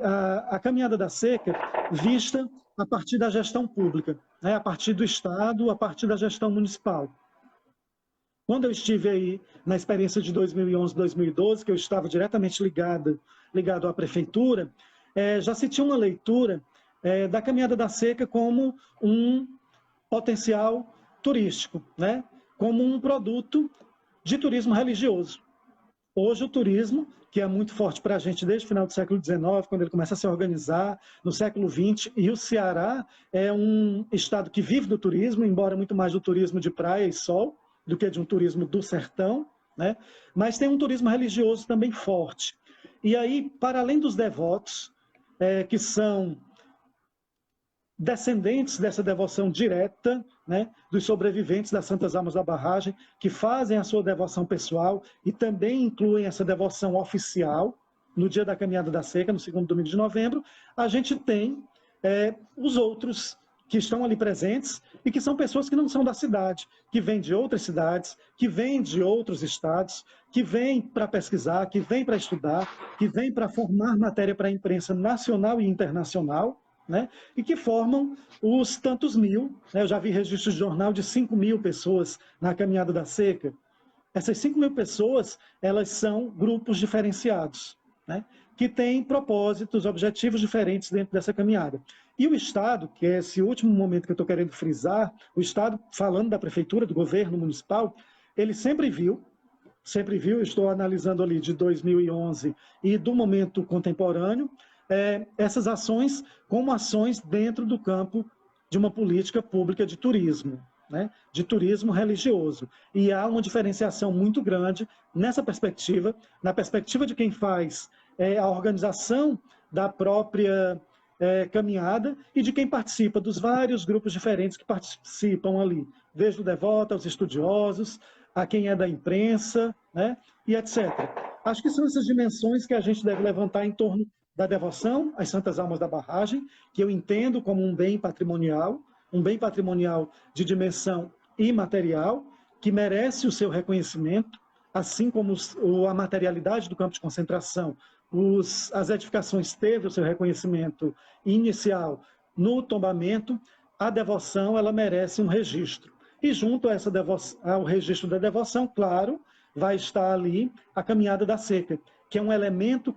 a Caminhada da Seca vista a partir da gestão pública, né? A partir do Estado, a partir da gestão municipal. Quando eu estive aí na experiência de 2011, 2012, que eu estava diretamente ligado à prefeitura, já se tinha uma leitura da Caminhada da Seca como um potencial turístico, né? Como um produto de turismo religioso. Hoje o turismo, que é muito forte para a gente desde o final do século XIX, quando ele começa a se organizar, no século XX, e o Ceará é um estado que vive do turismo, embora muito mais do turismo de praia e sol, do que de um turismo do sertão, né? Mas tem um turismo religioso também forte. E aí, para além dos devotos, que são descendentes dessa devoção direta, né, dos sobreviventes das Santas Almas da Barragem, que fazem a sua devoção pessoal e também incluem essa devoção oficial no dia da Caminhada da Seca, no segundo domingo de novembro, a gente tem os outros que estão ali presentes e que são pessoas que não são da cidade, que vêm de outras cidades, que vêm de outros estados, que vêm para pesquisar, que vêm para estudar, que vêm para formar matéria para a imprensa nacional e internacional, né? E que formam os tantos mil, né? Eu já vi registros de jornal de 5.000 pessoas na Caminhada da Seca. Essas 5.000 pessoas, elas são grupos diferenciados, né? Que têm propósitos, objetivos diferentes dentro dessa caminhada. E o Estado, que é esse último momento que eu estou querendo frisar, o Estado, falando da Prefeitura, do governo municipal, ele sempre viu, estou analisando ali de 2011 e do momento contemporâneo, essas ações como ações dentro do campo de uma política pública de turismo, né? De turismo religioso. E há uma diferenciação muito grande nessa perspectiva, na perspectiva de quem faz a organização da própria caminhada e de quem participa, dos vários grupos diferentes que participam ali, desde o devoto aos estudiosos, a quem é da imprensa, né? E etc. Acho que são essas dimensões que a gente deve levantar em torno da devoção às Santas Almas da Barragem, que eu entendo como um bem patrimonial de dimensão imaterial, que merece o seu reconhecimento, assim como a materialidade do campo de concentração, as edificações teve o seu reconhecimento inicial no tombamento, a devoção ela merece um registro. E junto a ao registro da devoção, claro, vai estar ali a Caminhada da Seca, que é um elemento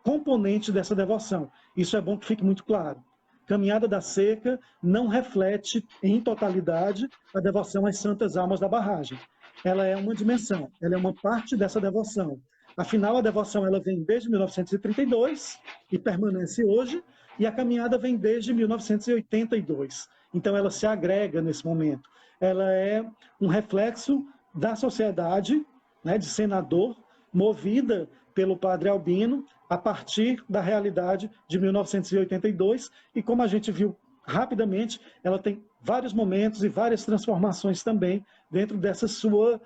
componente dessa devoção. Isso é bom que fique muito claro. Caminhada da Seca não reflete em totalidade a devoção às Santas Almas da Barragem. Ela é uma dimensão, ela é uma parte dessa devoção. Afinal, a devoção ela vem desde 1932 e permanece hoje, e a caminhada vem desde 1982. Então, ela se agrega nesse momento. Ela é um reflexo da sociedade, né, de Senador, movida pelo padre Albino, a partir da realidade de 1982, e como a gente viu rapidamente, ela tem vários momentos e várias transformações também dentro dessa sua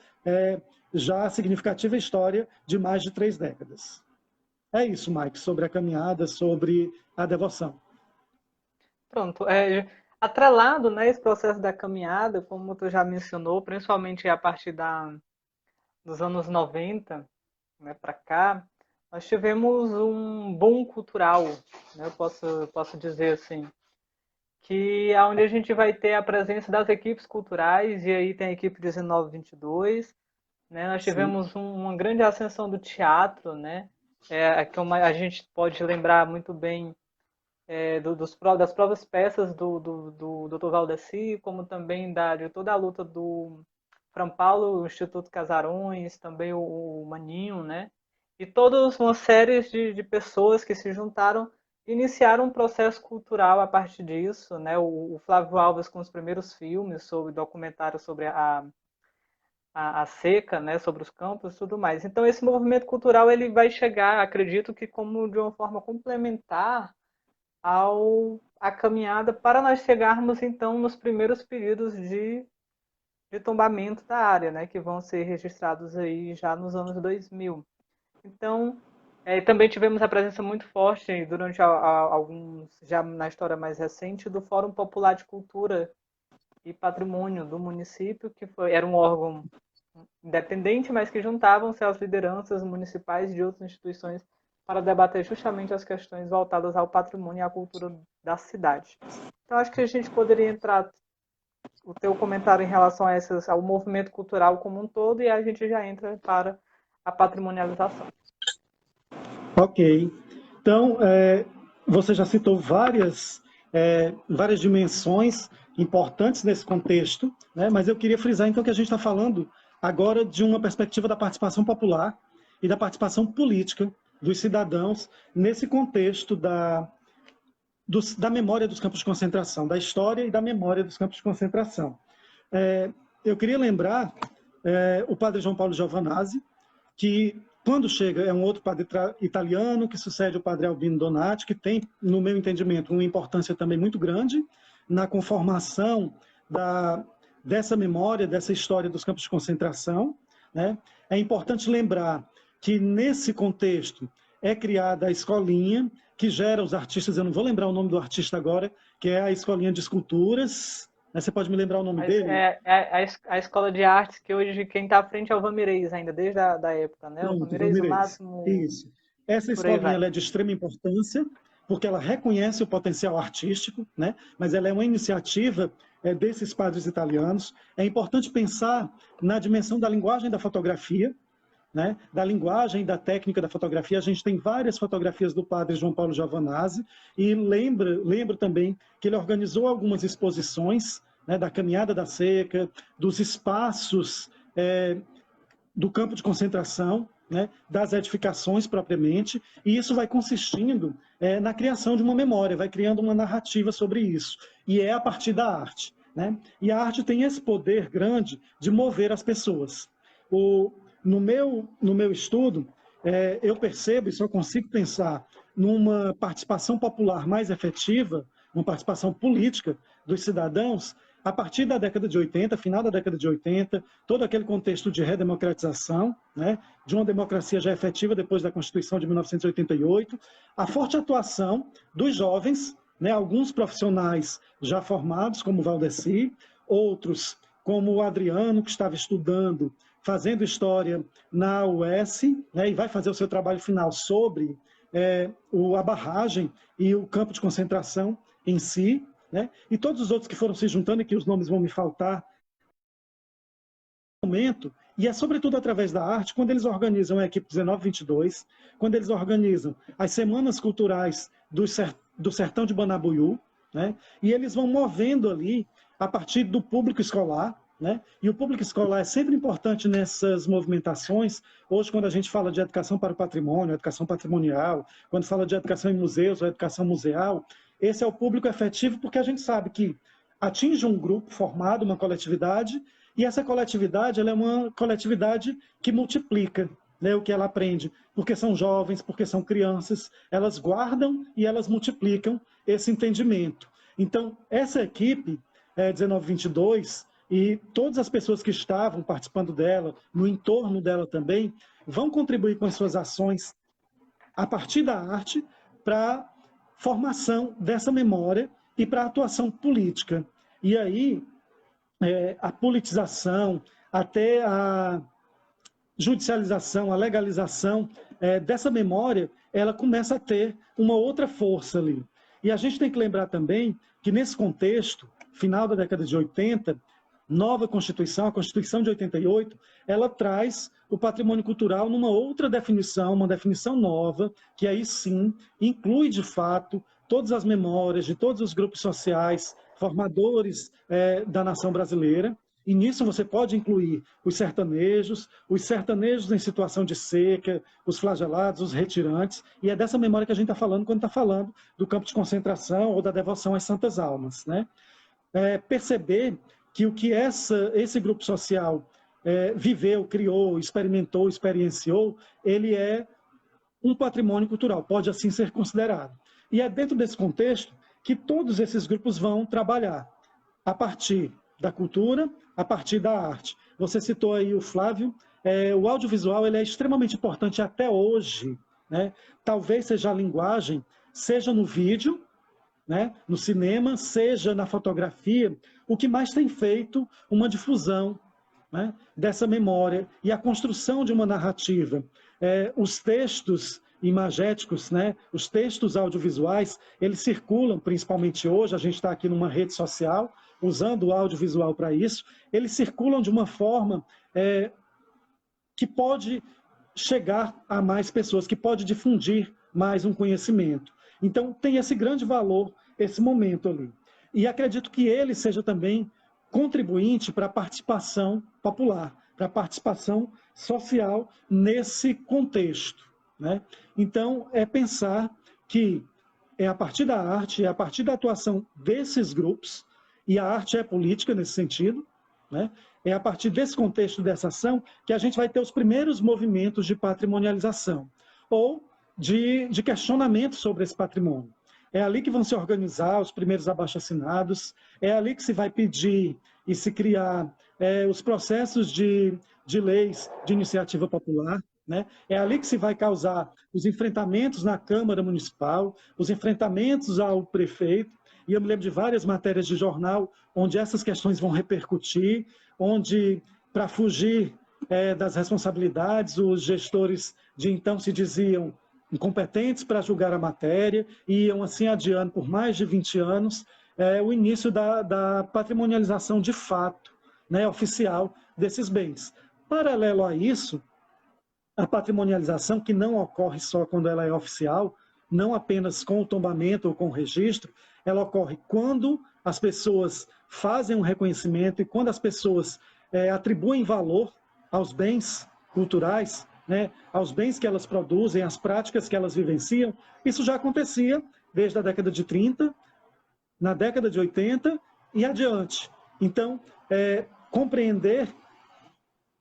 já significativa história de mais de 3 décadas. É isso, Mike, sobre a caminhada, sobre a devoção. Pronto. Atrelado, né, esse processo da caminhada, como tu já mencionou, principalmente a partir dos anos 90, né, para cá, nós tivemos um boom cultural, né, eu posso dizer assim, que é onde a gente vai ter a presença das equipes culturais, e aí tem a equipe 1922, né, nós tivemos uma grande ascensão do teatro, né, a gente pode lembrar muito bem das próprias peças do Dr. Valdeci, como também de toda a luta do Fran Paulo, o Instituto Casarões, também o Maninho, né? E todas uma série de pessoas que se juntaram e iniciaram um processo cultural a partir disso, né? O Flávio Alves com os primeiros filmes, sobre documentário sobre a seca, né? Sobre os campos e tudo mais. Então, esse movimento cultural ele vai chegar, acredito que como de uma forma complementar a caminhada para nós chegarmos, então, nos primeiros períodos de tombamento da área, né, que vão ser registrados aí já nos anos 2000. Então, também tivemos a presença muito forte durante alguns, já na história mais recente, do Fórum Popular de Cultura e Patrimônio do município, que era um órgão independente, mas que juntavam-se às lideranças municipais e de outras instituições para debater justamente as questões voltadas ao patrimônio e à cultura da cidade. Então, acho que a gente poderia entrar o teu comentário em relação ao movimento cultural como um todo, e a gente já entra para a patrimonialização. Ok. Então, você já citou várias dimensões importantes nesse contexto, né? Mas eu queria frisar, então, que a gente está falando agora de uma perspectiva da participação popular e da participação política dos cidadãos nesse contexto da memória dos campos de concentração, da história e da memória dos campos de concentração. Eu queria lembrar o padre João Paulo Giovanazzi, que quando chega é um outro padre italiano, que sucede o padre Albino Donati, que tem, no meu entendimento, uma importância também muito grande na conformação dessa memória, dessa história dos campos de concentração, né? É importante lembrar que, nesse contexto, é criada a escolinha, que gera os artistas, eu não vou lembrar o nome do artista agora, que é a Escolinha de Esculturas. Você pode me lembrar o nome dele? A escola de artes, que hoje quem está à frente é o Vamirez ainda, desde a da época, né? Pronto, O Vamirez, o Vamirez. Máximo, Isso. Essa por aí escolinha vai. ela é de extrema importância, porque ela reconhece o potencial artístico, né? Mas ela é uma iniciativa desses padres italianos. É importante pensar na dimensão da linguagem da fotografia, né? Da linguagem, da técnica da fotografia. A gente tem várias fotografias do padre João Paulo Giovanazzi, e lembro também que ele organizou algumas exposições, né, da Caminhada da Seca, dos espaços do campo de concentração, né, das edificações propriamente, e isso vai consistindo na criação de uma memória, vai criando uma narrativa sobre isso, e é a partir da arte, né? E a arte tem esse poder grande de mover as pessoas. No meu estudo, eu percebo e só consigo pensar numa participação popular mais efetiva, uma participação política dos cidadãos, a partir da década de 80, final da década de 80, todo aquele contexto de redemocratização, né, de uma democracia já efetiva depois da Constituição de 1988, a forte atuação dos jovens, né, alguns profissionais já formados, como o Valdeci, outros, como o Adriano, que estava estudando, fazendo história na UES, né, e vai fazer o seu trabalho final sobre a barragem e o campo de concentração em si, né? E todos os outros que foram se juntando, e que os nomes vão me faltar no momento, e é sobretudo através da arte, quando eles organizam a equipe 1922, quando eles organizam as semanas culturais do Sertão de Banabuiú, né? E eles vão movendo ali a partir do público escolar, né? E o público escolar é sempre importante nessas movimentações. Hoje, quando a gente fala de educação para o patrimônio, educação patrimonial, quando fala de educação em museus ou educação museal, esse é o público efetivo, porque a gente sabe que atinge um grupo formado, uma coletividade, e essa coletividade ela é uma coletividade que multiplica, né, o que ela aprende, porque são jovens, porque são crianças, elas guardam e elas multiplicam esse entendimento. Então, essa equipe 1922 e todas as pessoas que estavam participando dela, no entorno dela também, vão contribuir com as suas ações a partir da arte para formação dessa memória e para a atuação política. E aí, a politização, até a judicialização, a legalização dessa memória, ela começa a ter uma outra força ali. E a gente tem que lembrar também que, nesse contexto, final da década de 80, nova Constituição, a Constituição de 88, ela traz o patrimônio cultural numa outra definição, uma definição nova, que aí sim inclui, de fato, todas as memórias de todos os grupos sociais, formadores da nação brasileira. E nisso você pode incluir os sertanejos em situação de seca, os flagelados, os retirantes, e é dessa memória que a gente está falando quando está falando do campo de concentração ou da devoção às santas almas, né? Perceber que o que esse grupo social viveu, criou, experimentou, experienciou, ele é um patrimônio cultural, pode assim ser considerado. E é dentro desse contexto que todos esses grupos vão trabalhar, a partir da cultura, a partir da arte. Você citou aí o Flávio, o audiovisual ele é extremamente importante até hoje, né? Talvez seja a linguagem, seja no vídeo, né, no cinema, seja na fotografia, o que mais tem feito uma difusão, né, dessa memória e a construção de uma narrativa. Os textos imagéticos, né, os textos audiovisuais, eles circulam, principalmente hoje, a gente está aqui numa rede social, usando o audiovisual para isso, eles circulam de uma forma que pode chegar a mais pessoas, que pode difundir mais um conhecimento. Então, tem esse grande valor, esse momento ali. E acredito que ele seja também contribuinte para a participação popular, para a participação social nesse contexto, né? Então, é pensar que é a partir da arte, é a partir da atuação desses grupos, e a arte é política nesse sentido, né? É a partir desse contexto dessa ação que a gente vai ter os primeiros movimentos de patrimonialização, ou de questionamento sobre esse patrimônio. É ali que vão se organizar os primeiros abaixo-assinados, é ali que se vai pedir e se criar os processos de leis de iniciativa popular, né? É ali que se vai causar os enfrentamentos na Câmara Municipal, os enfrentamentos ao prefeito, e eu me lembro de várias matérias de jornal onde essas questões vão repercutir, onde, para fugir das responsabilidades, os gestores de então se diziam incompetentes para julgar a matéria, e iam assim adiando por mais de 20 anos o início da patrimonialização de fato, né, oficial desses bens. Paralelo a isso, a patrimonialização, que não ocorre só quando ela é oficial, não apenas com o tombamento ou com o registro, ela ocorre quando as pessoas fazem um reconhecimento e quando as pessoas atribuem valor aos bens culturais, né, aos bens que elas produzem, às práticas que elas vivenciam. Isso já acontecia desde a década de 30, na década de 80 e adiante. Então, compreender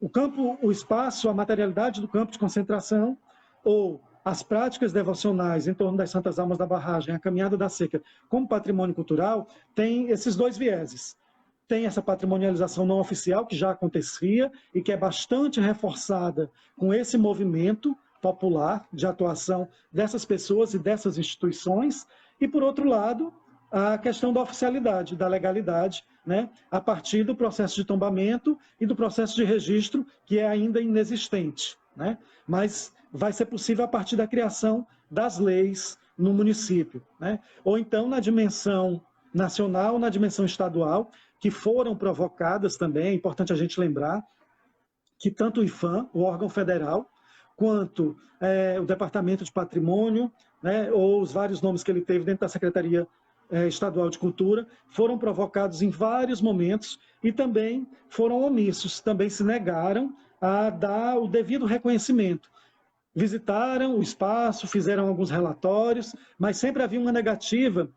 o campo, o espaço, a materialidade do campo de concentração ou as práticas devocionais em torno das Santas Almas da Barragem, a Caminhada da Seca, como patrimônio cultural, tem esses dois vieses. Tem essa patrimonialização não oficial, que já acontecia e que é bastante reforçada com esse movimento popular de atuação dessas pessoas e dessas instituições. E, por outro lado, a questão da oficialidade, da legalidade, né, a partir do processo de tombamento e do processo de registro, que é ainda inexistente, né, mas vai ser possível a partir da criação das leis no município, né, ou então na dimensão nacional, na dimensão estadual, que foram provocadas também. É importante a gente lembrar que tanto o IPHAN, o órgão federal, quanto o Departamento de Patrimônio, né, ou os vários nomes que ele teve dentro da Secretaria Estadual de Cultura, foram provocados em vários momentos e também foram omissos, também se negaram a dar o devido reconhecimento. Visitaram o espaço, fizeram alguns relatórios, mas sempre havia uma negativa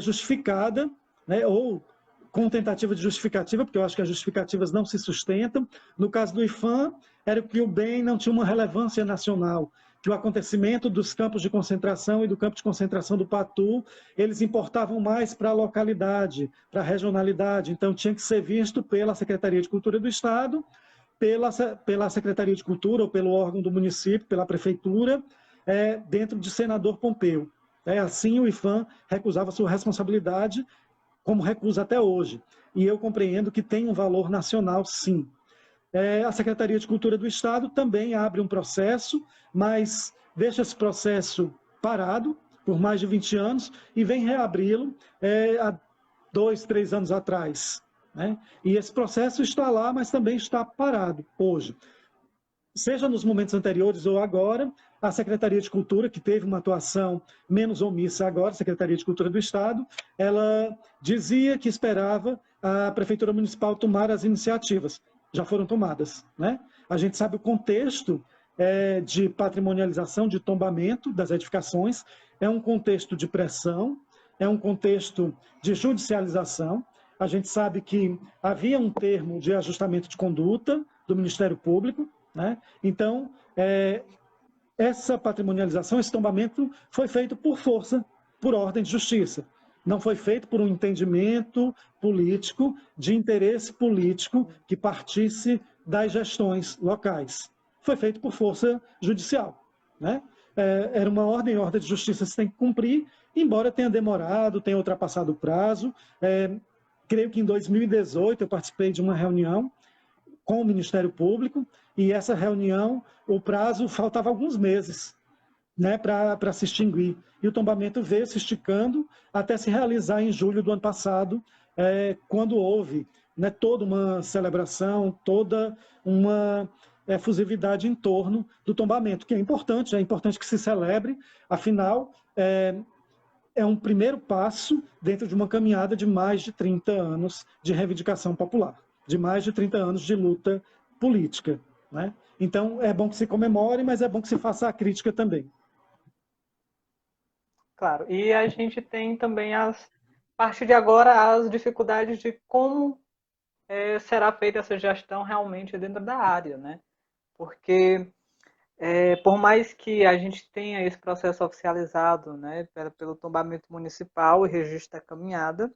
justificada, né, ou com tentativa de justificativa, porque eu acho que as justificativas não se sustentam. No caso do IPHAN, era que o bem não tinha uma relevância nacional, que o acontecimento dos campos de concentração e do campo de concentração do Patu, eles importavam mais para a localidade, para a regionalidade, então tinha que ser visto pela Secretaria de Cultura do Estado, pela Secretaria de Cultura ou pelo órgão do município, pela prefeitura, dentro de Senador Pompeu. Assim o IPHAN recusava sua responsabilidade, como recusa até hoje. E eu compreendo que tem um valor nacional, sim. A Secretaria de Cultura do Estado também abre um processo, mas deixa esse processo parado por mais de 20 anos e vem reabri-lo há 2, 3 anos atrás, né? E esse processo está lá, mas também está parado hoje. Seja nos momentos anteriores ou agora, a Secretaria de Cultura, que teve uma atuação menos omissa agora, a Secretaria de Cultura do Estado, ela dizia que esperava a Prefeitura Municipal tomar as iniciativas. Já foram tomadas, né? A gente sabe o contexto de patrimonialização, de tombamento das edificações, é um contexto de pressão, é um contexto de judicialização. A gente sabe que havia um termo de ajustamento de conduta do Ministério Público, né? Então, essa patrimonialização, esse tombamento foi feito por força, por ordem de justiça. Não foi feito por um entendimento político, de interesse político que partisse das gestões locais. Foi feito por força judicial, né? Era uma ordem de justiça que se tem que cumprir, embora tenha demorado, tenha ultrapassado o prazo. Creio que em 2018 eu participei de uma reunião com o Ministério Público, e essa reunião, o prazo faltava alguns meses, né, para se extinguir. E o tombamento veio se esticando até se realizar em julho do ano passado, quando houve, né, toda uma celebração, toda uma efusividade em torno do tombamento, que é importante que se celebre, afinal, é um primeiro passo dentro de uma caminhada de mais de 30 anos de reivindicação popular, de mais de 30 anos de luta política, né? Então, é bom que se comemore, mas é bom que se faça a crítica também. Claro, e a gente tem também, a partir de agora, as dificuldades de como será feita essa gestão realmente dentro da área, né? Porque por mais que a gente tenha esse processo oficializado, né, pelo tombamento municipal e registro da caminhada,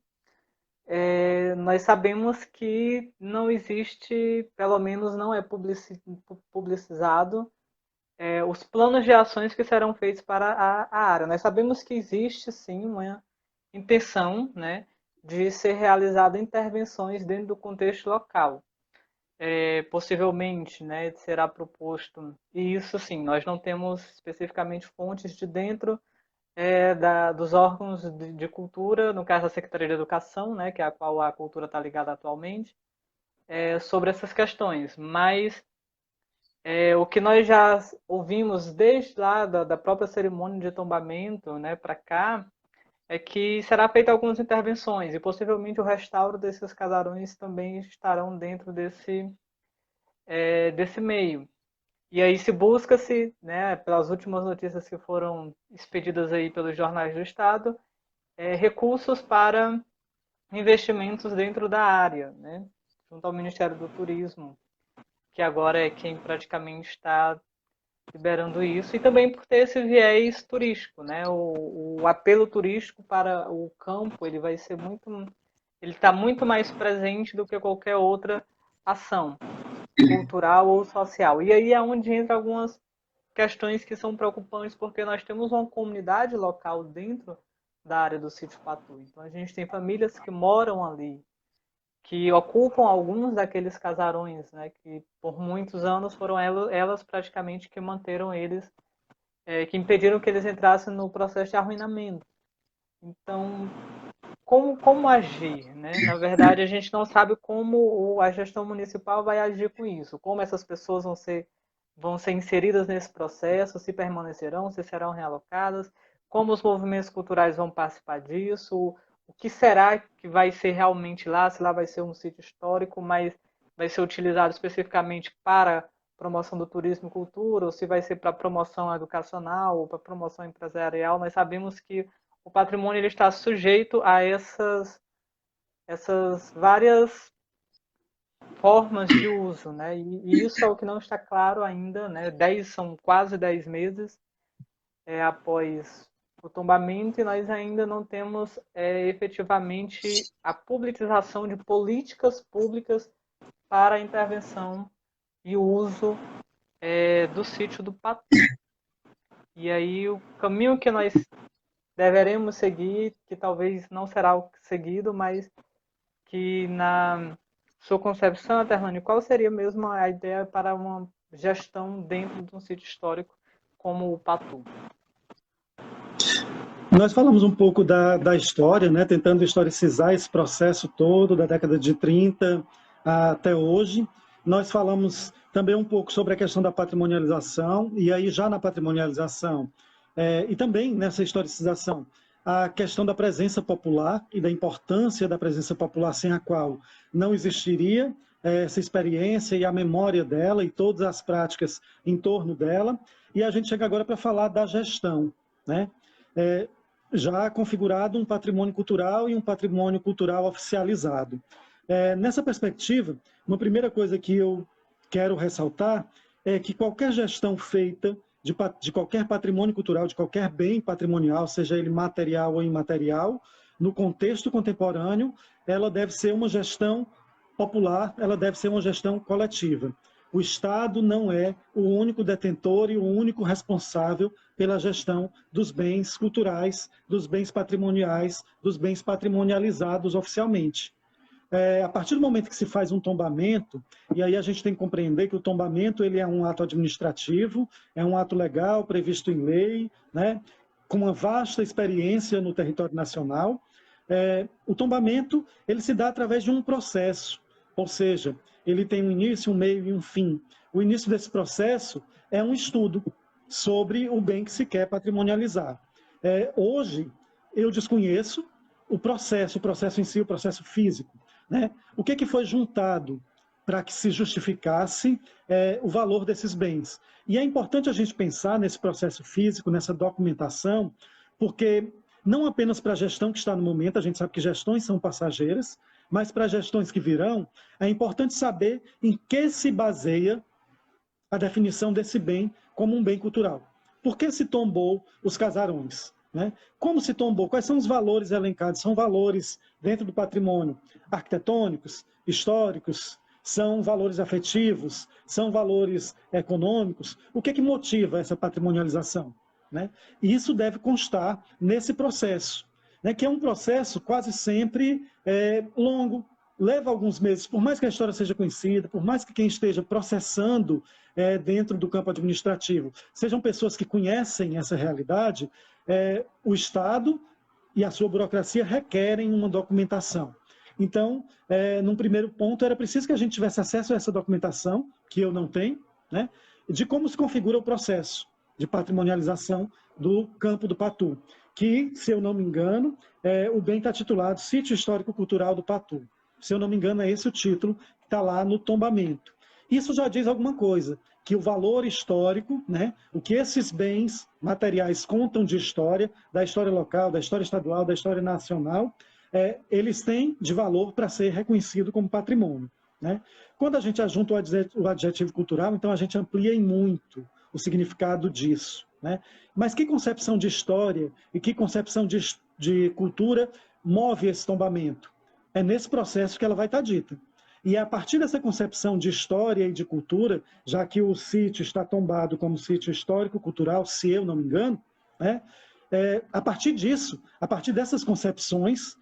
nós sabemos que não existe, pelo menos não é publicizado, os planos de ações que serão feitos para a área. Nós sabemos que existe, sim, uma intenção, né, de ser realizada intervenções dentro do contexto local. Possivelmente, né, será proposto, e isso sim, nós não temos especificamente fontes de dentro dos órgãos de cultura, no caso a Secretaria de Educação, né, que é a qual a cultura está ligada atualmente, sobre essas questões. Mas o que nós já ouvimos desde lá da própria cerimônia de tombamento, né, para cá, é que será feita algumas intervenções e possivelmente o restauro desses casarões também estarão dentro desse meio. E aí se busca-se, né, pelas últimas notícias que foram expedidas aí pelos jornais do Estado, recursos para investimentos dentro da área, né, junto ao Ministério do Turismo, que agora é quem praticamente está liberando isso, e também por ter esse viés turístico, né, o apelo turístico para o campo, ele está muito mais presente do que qualquer outra ação cultural ou social. E aí é onde entra algumas questões que são preocupantes, porque nós temos uma comunidade local dentro da área do sítio Patu. Então a gente tem famílias que moram ali, que ocupam alguns daqueles casarões, né, que por muitos anos foram elas praticamente que manteram eles, que impediram que eles entrassem no processo de arruinamento. Então, como agir, né? Na verdade, a gente não sabe como a gestão municipal vai agir com isso, como essas pessoas vão ser inseridas nesse processo, se permanecerão, se serão realocadas, como os movimentos culturais vão participar disso, o que será que vai ser realmente lá, se lá vai ser um sítio histórico, mas vai ser utilizado especificamente para promoção do turismo e cultura, ou se vai ser para promoção educacional ou para promoção empresarial. Nós sabemos que o patrimônio ele está sujeito a essas várias formas de uso, né? E isso é o que não está claro ainda, né? São quase 10 meses após o tombamento e nós ainda não temos efetivamente a publicização de políticas públicas para a intervenção e o uso do sítio do Patu. E aí o caminho que nós deveremos seguir, que talvez não será o seguido, mas que na sua concepção, Terlane, qual seria mesmo a ideia para uma gestão dentro de um sítio histórico como o Patu? Nós falamos um pouco da história, né, tentando historicizar esse processo todo, da década de 30 até hoje. Nós falamos também um pouco sobre a questão da patrimonialização, e aí já na patrimonialização, e também nessa historicização, a questão da presença popular e da importância da presença popular, sem a qual não existiria essa experiência e a memória dela e todas as práticas em torno dela. E a gente chega agora para falar da gestão, né? Já configurado um patrimônio cultural e um patrimônio cultural oficializado. Nessa perspectiva, uma primeira coisa que eu quero ressaltar é que qualquer gestão feita de qualquer patrimônio cultural, de qualquer bem patrimonial, seja ele material ou imaterial, no contexto contemporâneo, ela deve ser uma gestão popular, ela deve ser uma gestão coletiva. O Estado não é o único detentor e o único responsável pela gestão dos bens culturais, dos bens patrimoniais, dos bens patrimonializados oficialmente. A partir do momento que se faz um tombamento, e aí a gente tem que compreender que o tombamento ele é um ato administrativo, é um ato legal previsto em lei, né, com uma vasta experiência no território nacional. O tombamento ele se dá através de um processo, ou seja, ele tem um início, um meio e um fim. O início desse processo é um estudo sobre o bem que se quer patrimonializar. Hoje, eu desconheço o processo em si, o processo físico, né? O que foi juntado para que se justificasse o valor desses bens? E é importante a gente pensar nesse processo físico, nessa documentação, porque não apenas para a gestão que está no momento, a gente sabe que gestões são passageiras, mas para gestões que virão, é importante saber em que se baseia a definição desse bem como um bem cultural. Por que se tombou os casarões? Né? Como se tombou? Quais são os valores elencados? São valores dentro do patrimônio arquitetônicos, históricos, são valores afetivos, são valores econômicos. O que motiva essa patrimonialização? Né? E isso deve constar nesse processo, né? Que é um processo quase sempre longo, leva alguns meses, por mais que a história seja conhecida, por mais que quem esteja processando dentro do campo administrativo sejam pessoas que conhecem essa realidade, o Estado e a sua burocracia requerem uma documentação. Então, num primeiro ponto, era preciso que a gente tivesse acesso a essa documentação, que eu não tenho, né, de como se configura o processo de patrimonialização do campo do Patu, que, se eu não me engano, o bem está titulado Sítio Histórico Cultural do Patu. Se eu não me engano, é esse o título que está lá no tombamento. Isso já diz alguma coisa, que o valor histórico, né, o que esses bens materiais contam de história, da história local, da história estadual, da história nacional, eles têm de valor para ser reconhecido como patrimônio. Né? Quando a gente ajunta o adjetivo cultural, então a gente amplia em muito o significado disso. Né? Mas que concepção de história e que concepção de cultura move esse tombamento? É nesse processo que ela vai estar dita. E é a partir dessa concepção de história e de cultura, já que o sítio está tombado como sítio histórico-cultural, se eu não me engano, né? A partir disso, a partir dessas concepções,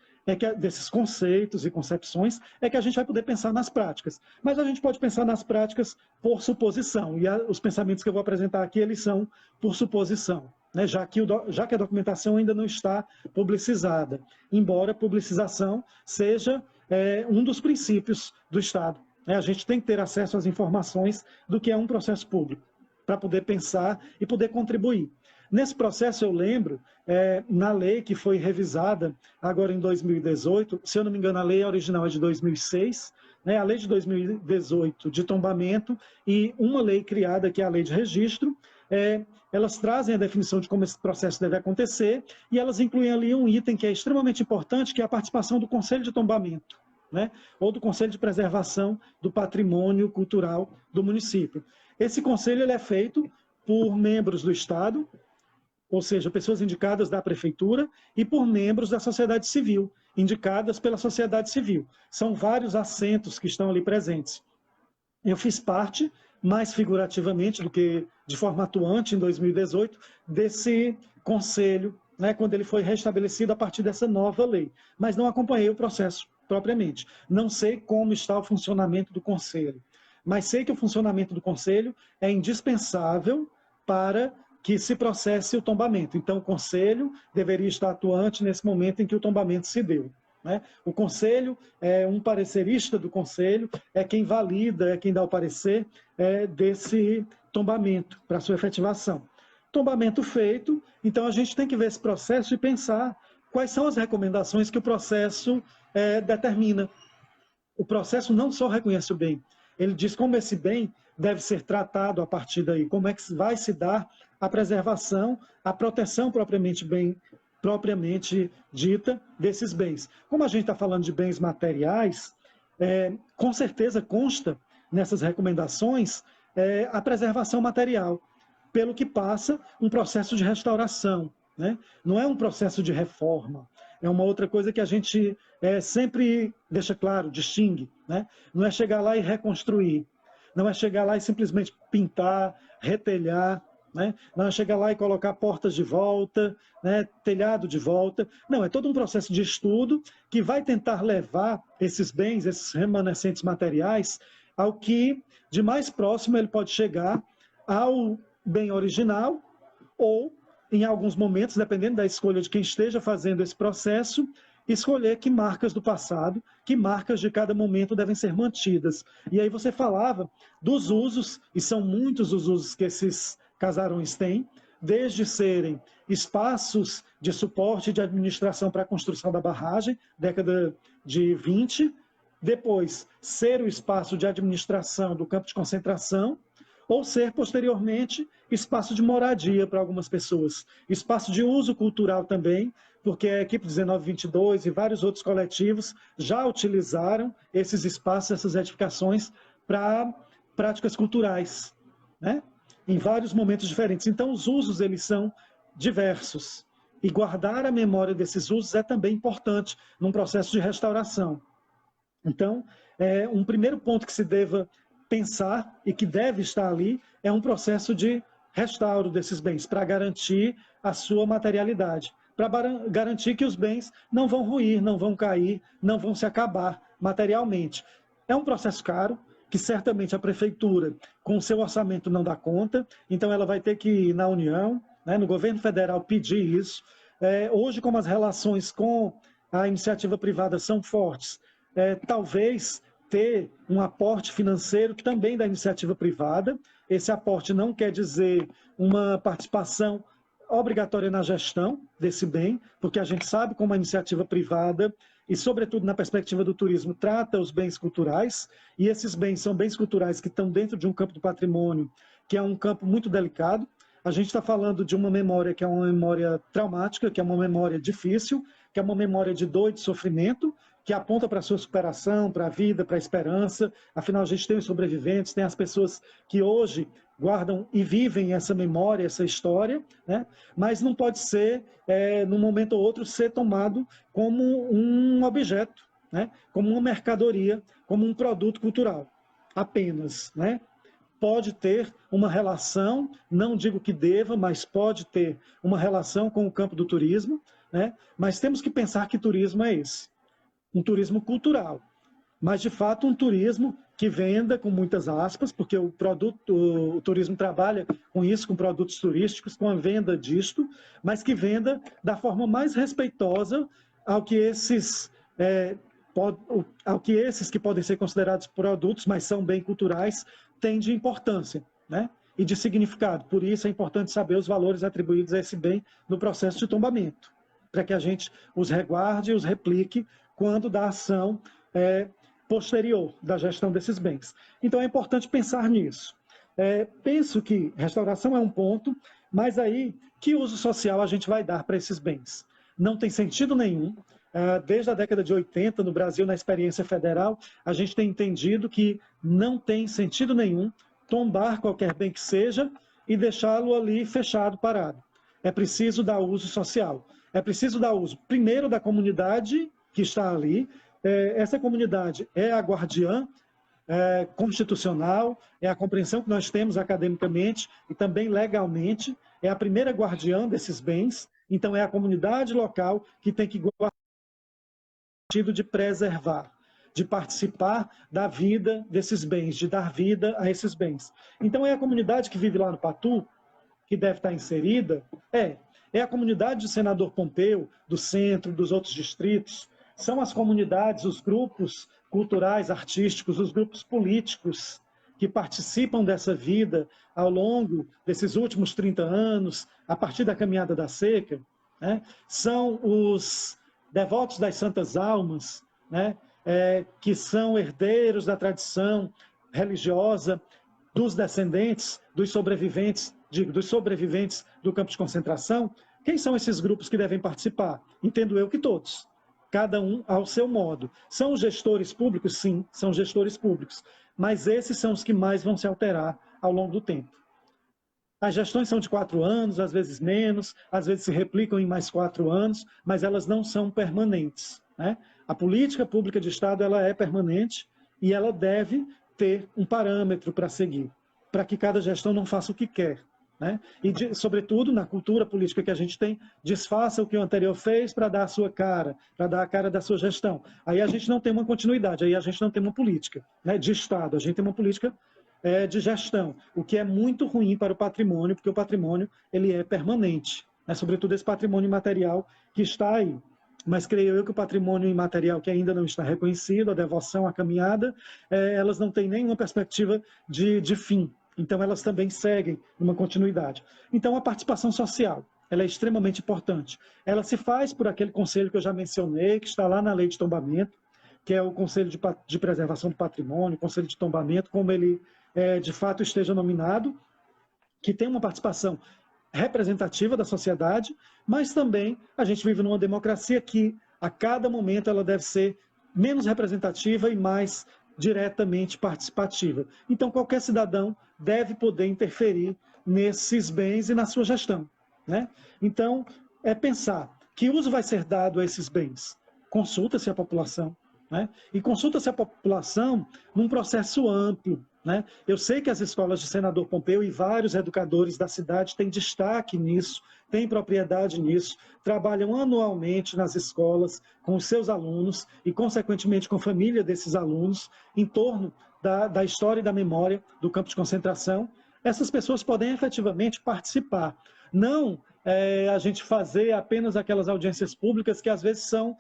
desses conceitos e concepções, é que a gente vai poder pensar nas práticas. Mas a gente pode pensar nas práticas por suposição, e os pensamentos que eu vou apresentar aqui, eles são por suposição. Né, já que a documentação ainda não está publicizada, embora a publicização seja um dos princípios do Estado. Né, a gente tem que ter acesso às informações do que é um processo público, para poder pensar e poder contribuir. Nesse processo, eu lembro, na lei que foi revisada agora em 2018, se eu não me engano, a lei original é de 2006, né, a lei de 2018 de tombamento e uma lei criada, que é a lei de registro, elas trazem a definição de como esse processo deve acontecer e elas incluem ali um item que é extremamente importante, que é a participação do Conselho de Tombamento, né? Ou do Conselho de Preservação do Patrimônio Cultural do município. Esse conselho ele é feito por membros do Estado, ou seja, pessoas indicadas da Prefeitura, e por membros da sociedade civil, indicadas pela sociedade civil. São vários assentos que estão ali presentes. Eu fiz parte, mais figurativamente do que de forma atuante, em 2018, desse conselho, né, quando ele foi restabelecido a partir dessa nova lei. Mas não acompanhei o processo propriamente. Não sei como está o funcionamento do conselho, mas sei que o funcionamento do conselho é indispensável para que se processe o tombamento. Então, o conselho deveria estar atuante nesse momento em que o tombamento se deu. Né? O conselho é um parecerista do conselho, é quem valida, é quem dá o parecer desse tombamento para sua efetivação. Tombamento feito, então a gente tem que ver esse processo e pensar quais são as recomendações que o processo determina. O processo não só reconhece o bem, ele diz como esse bem deve ser tratado a partir daí, como é que vai se dar a preservação, a proteção propriamente dita desses bens. Como a gente está falando de bens materiais, com certeza consta nessas recomendações a preservação material, pelo que passa um processo de restauração. Né? Não é um processo de reforma, é uma outra coisa que a gente sempre deixa claro, distingue. Né? Não é chegar lá e reconstruir, não é chegar lá e simplesmente pintar, retelhar, né? Não é chegar lá e colocar portas de volta, né? Telhado de volta. Não, é todo um processo de estudo que vai tentar levar esses bens, esses remanescentes materiais, ao que de mais próximo ele pode chegar ao bem original ou, em alguns momentos, dependendo da escolha de quem esteja fazendo esse processo, escolher que marcas do passado, que marcas de cada momento devem ser mantidas. E aí você falava dos usos, e são muitos os usos que esses casarões têm, desde serem espaços de suporte e de administração para a construção da barragem, década de 20, depois ser o espaço de administração do campo de concentração, ou ser, posteriormente, espaço de moradia para algumas pessoas, espaço de uso cultural também, porque a equipe 1922 e vários outros coletivos já utilizaram esses espaços, essas edificações, para práticas culturais, né? Em vários momentos diferentes. Então, os usos eles são diversos. E guardar a memória desses usos é também importante num processo de restauração. Então, um primeiro ponto que se deva pensar e que deve estar ali é um processo de restauro desses bens, para garantir a sua materialidade, para garantir que os bens não vão ruir, não vão cair, não vão se acabar materialmente. É um processo caro, que certamente a prefeitura, com o seu orçamento, não dá conta, então ela vai ter que ir na União, né, no governo federal, pedir isso. Hoje, como as relações com a iniciativa privada são fortes, talvez ter um aporte financeiro também da iniciativa privada. Esse aporte não quer dizer uma participação obrigatória na gestão desse bem, porque a gente sabe como a iniciativa privada, e sobretudo na perspectiva do turismo, trata os bens culturais, e esses bens são bens culturais que estão dentro de um campo do patrimônio, que é um campo muito delicado. A gente está falando de uma memória que é uma memória traumática, que é uma memória difícil, que é uma memória de dor e de sofrimento, que aponta para a sua superação, para a vida, para a esperança. Afinal, a gente tem os sobreviventes, tem as pessoas que hoje guardam e vivem essa memória, essa história, né? Mas não pode ser, num momento ou outro, ser tomado como um objeto, né? Como uma mercadoria, como um produto cultural, apenas, né? Pode ter uma relação, não digo que deva, mas pode ter uma relação com o campo do turismo, né? Mas temos que pensar que turismo é esse. Um turismo cultural, mas de fato um turismo que venda, com muitas aspas, porque o turismo trabalha com isso, com produtos turísticos, com a venda disto, mas que venda da forma mais respeitosa ao que esses que podem ser considerados produtos, mas são bem culturais, têm de importância, né? E de significado. Por isso é importante saber os valores atribuídos a esse bem no processo de tombamento, para que a gente os reguarde e os replique quando da ação posterior da gestão desses bens. Então é importante pensar nisso. Penso que restauração é um ponto, mas aí que uso social a gente vai dar para esses bens? Não tem sentido nenhum. Desde a década de 80, no Brasil, na experiência federal, a gente tem entendido que não tem sentido nenhum tombar qualquer bem que seja e deixá-lo ali fechado, parado. É preciso dar uso social. É preciso dar uso, primeiro, da comunidade que está ali. Essa comunidade é a guardiã constitucional, é a compreensão que nós temos academicamente e também legalmente, é a primeira guardiã desses bens, então é a comunidade local que tem que guardar no sentido de preservar, de participar da vida desses bens, de dar vida a esses bens. Então é a comunidade que vive lá no Patu, que deve estar inserida, é a comunidade do senador Pompeu, do centro, dos outros distritos, são as comunidades, os grupos culturais, artísticos, os grupos políticos que participam dessa vida ao longo desses últimos 30 anos, a partir da caminhada da seca, né? São os devotos das santas almas, né? Que são herdeiros da tradição religiosa dos descendentes, dos sobreviventes do campo de concentração. Quem são esses grupos que devem participar? Entendo eu que todos, cada um ao seu modo. São os gestores públicos? Sim, são gestores públicos, mas esses são os que mais vão se alterar ao longo do tempo. As gestões são de 4 anos, às vezes menos, às vezes se replicam em mais 4 anos, mas elas não são permanentes, né? A política pública de Estado ela é permanente e ela deve ter um parâmetro para seguir, para que cada gestão não faça o que quer, né? E, sobretudo, na cultura política que a gente tem, desfaça o que o anterior fez para dar a sua cara, para dar a cara da sua gestão. Aí a gente não tem uma continuidade, aí a gente não tem uma política, né, de Estado, a gente tem uma política de gestão, o que é muito ruim para o patrimônio, porque o patrimônio ele é permanente, né, sobretudo esse patrimônio imaterial que está aí. Mas creio eu que o patrimônio imaterial que ainda não está reconhecido, a devoção, a caminhada, elas não têm nenhuma perspectiva de fim. Então, elas também seguem uma continuidade. Então, a participação social, ela é extremamente importante. Ela se faz por aquele conselho que eu já mencionei, que está lá na lei de tombamento, que é o Conselho de Preservação do Patrimônio, o Conselho de Tombamento, como ele de fato esteja nominado, que tem uma participação representativa da sociedade, mas também a gente vive numa democracia que, a cada momento, ela deve ser menos representativa e mais diretamente participativa. Então, qualquer cidadão deve poder interferir nesses bens e na sua gestão, né? Então, é pensar que uso vai ser dado a esses bens. Consulta-se a população, né? E consulta-se a população num processo amplo, né? Eu sei que as escolas de Senador Pompeu e vários educadores da cidade têm destaque nisso, têm propriedade nisso, trabalham anualmente nas escolas com os seus alunos e, consequentemente, com a família desses alunos, em torno da história e da memória do campo de concentração. Essas pessoas podem efetivamente participar. Não a gente fazer apenas aquelas audiências públicas que às vezes são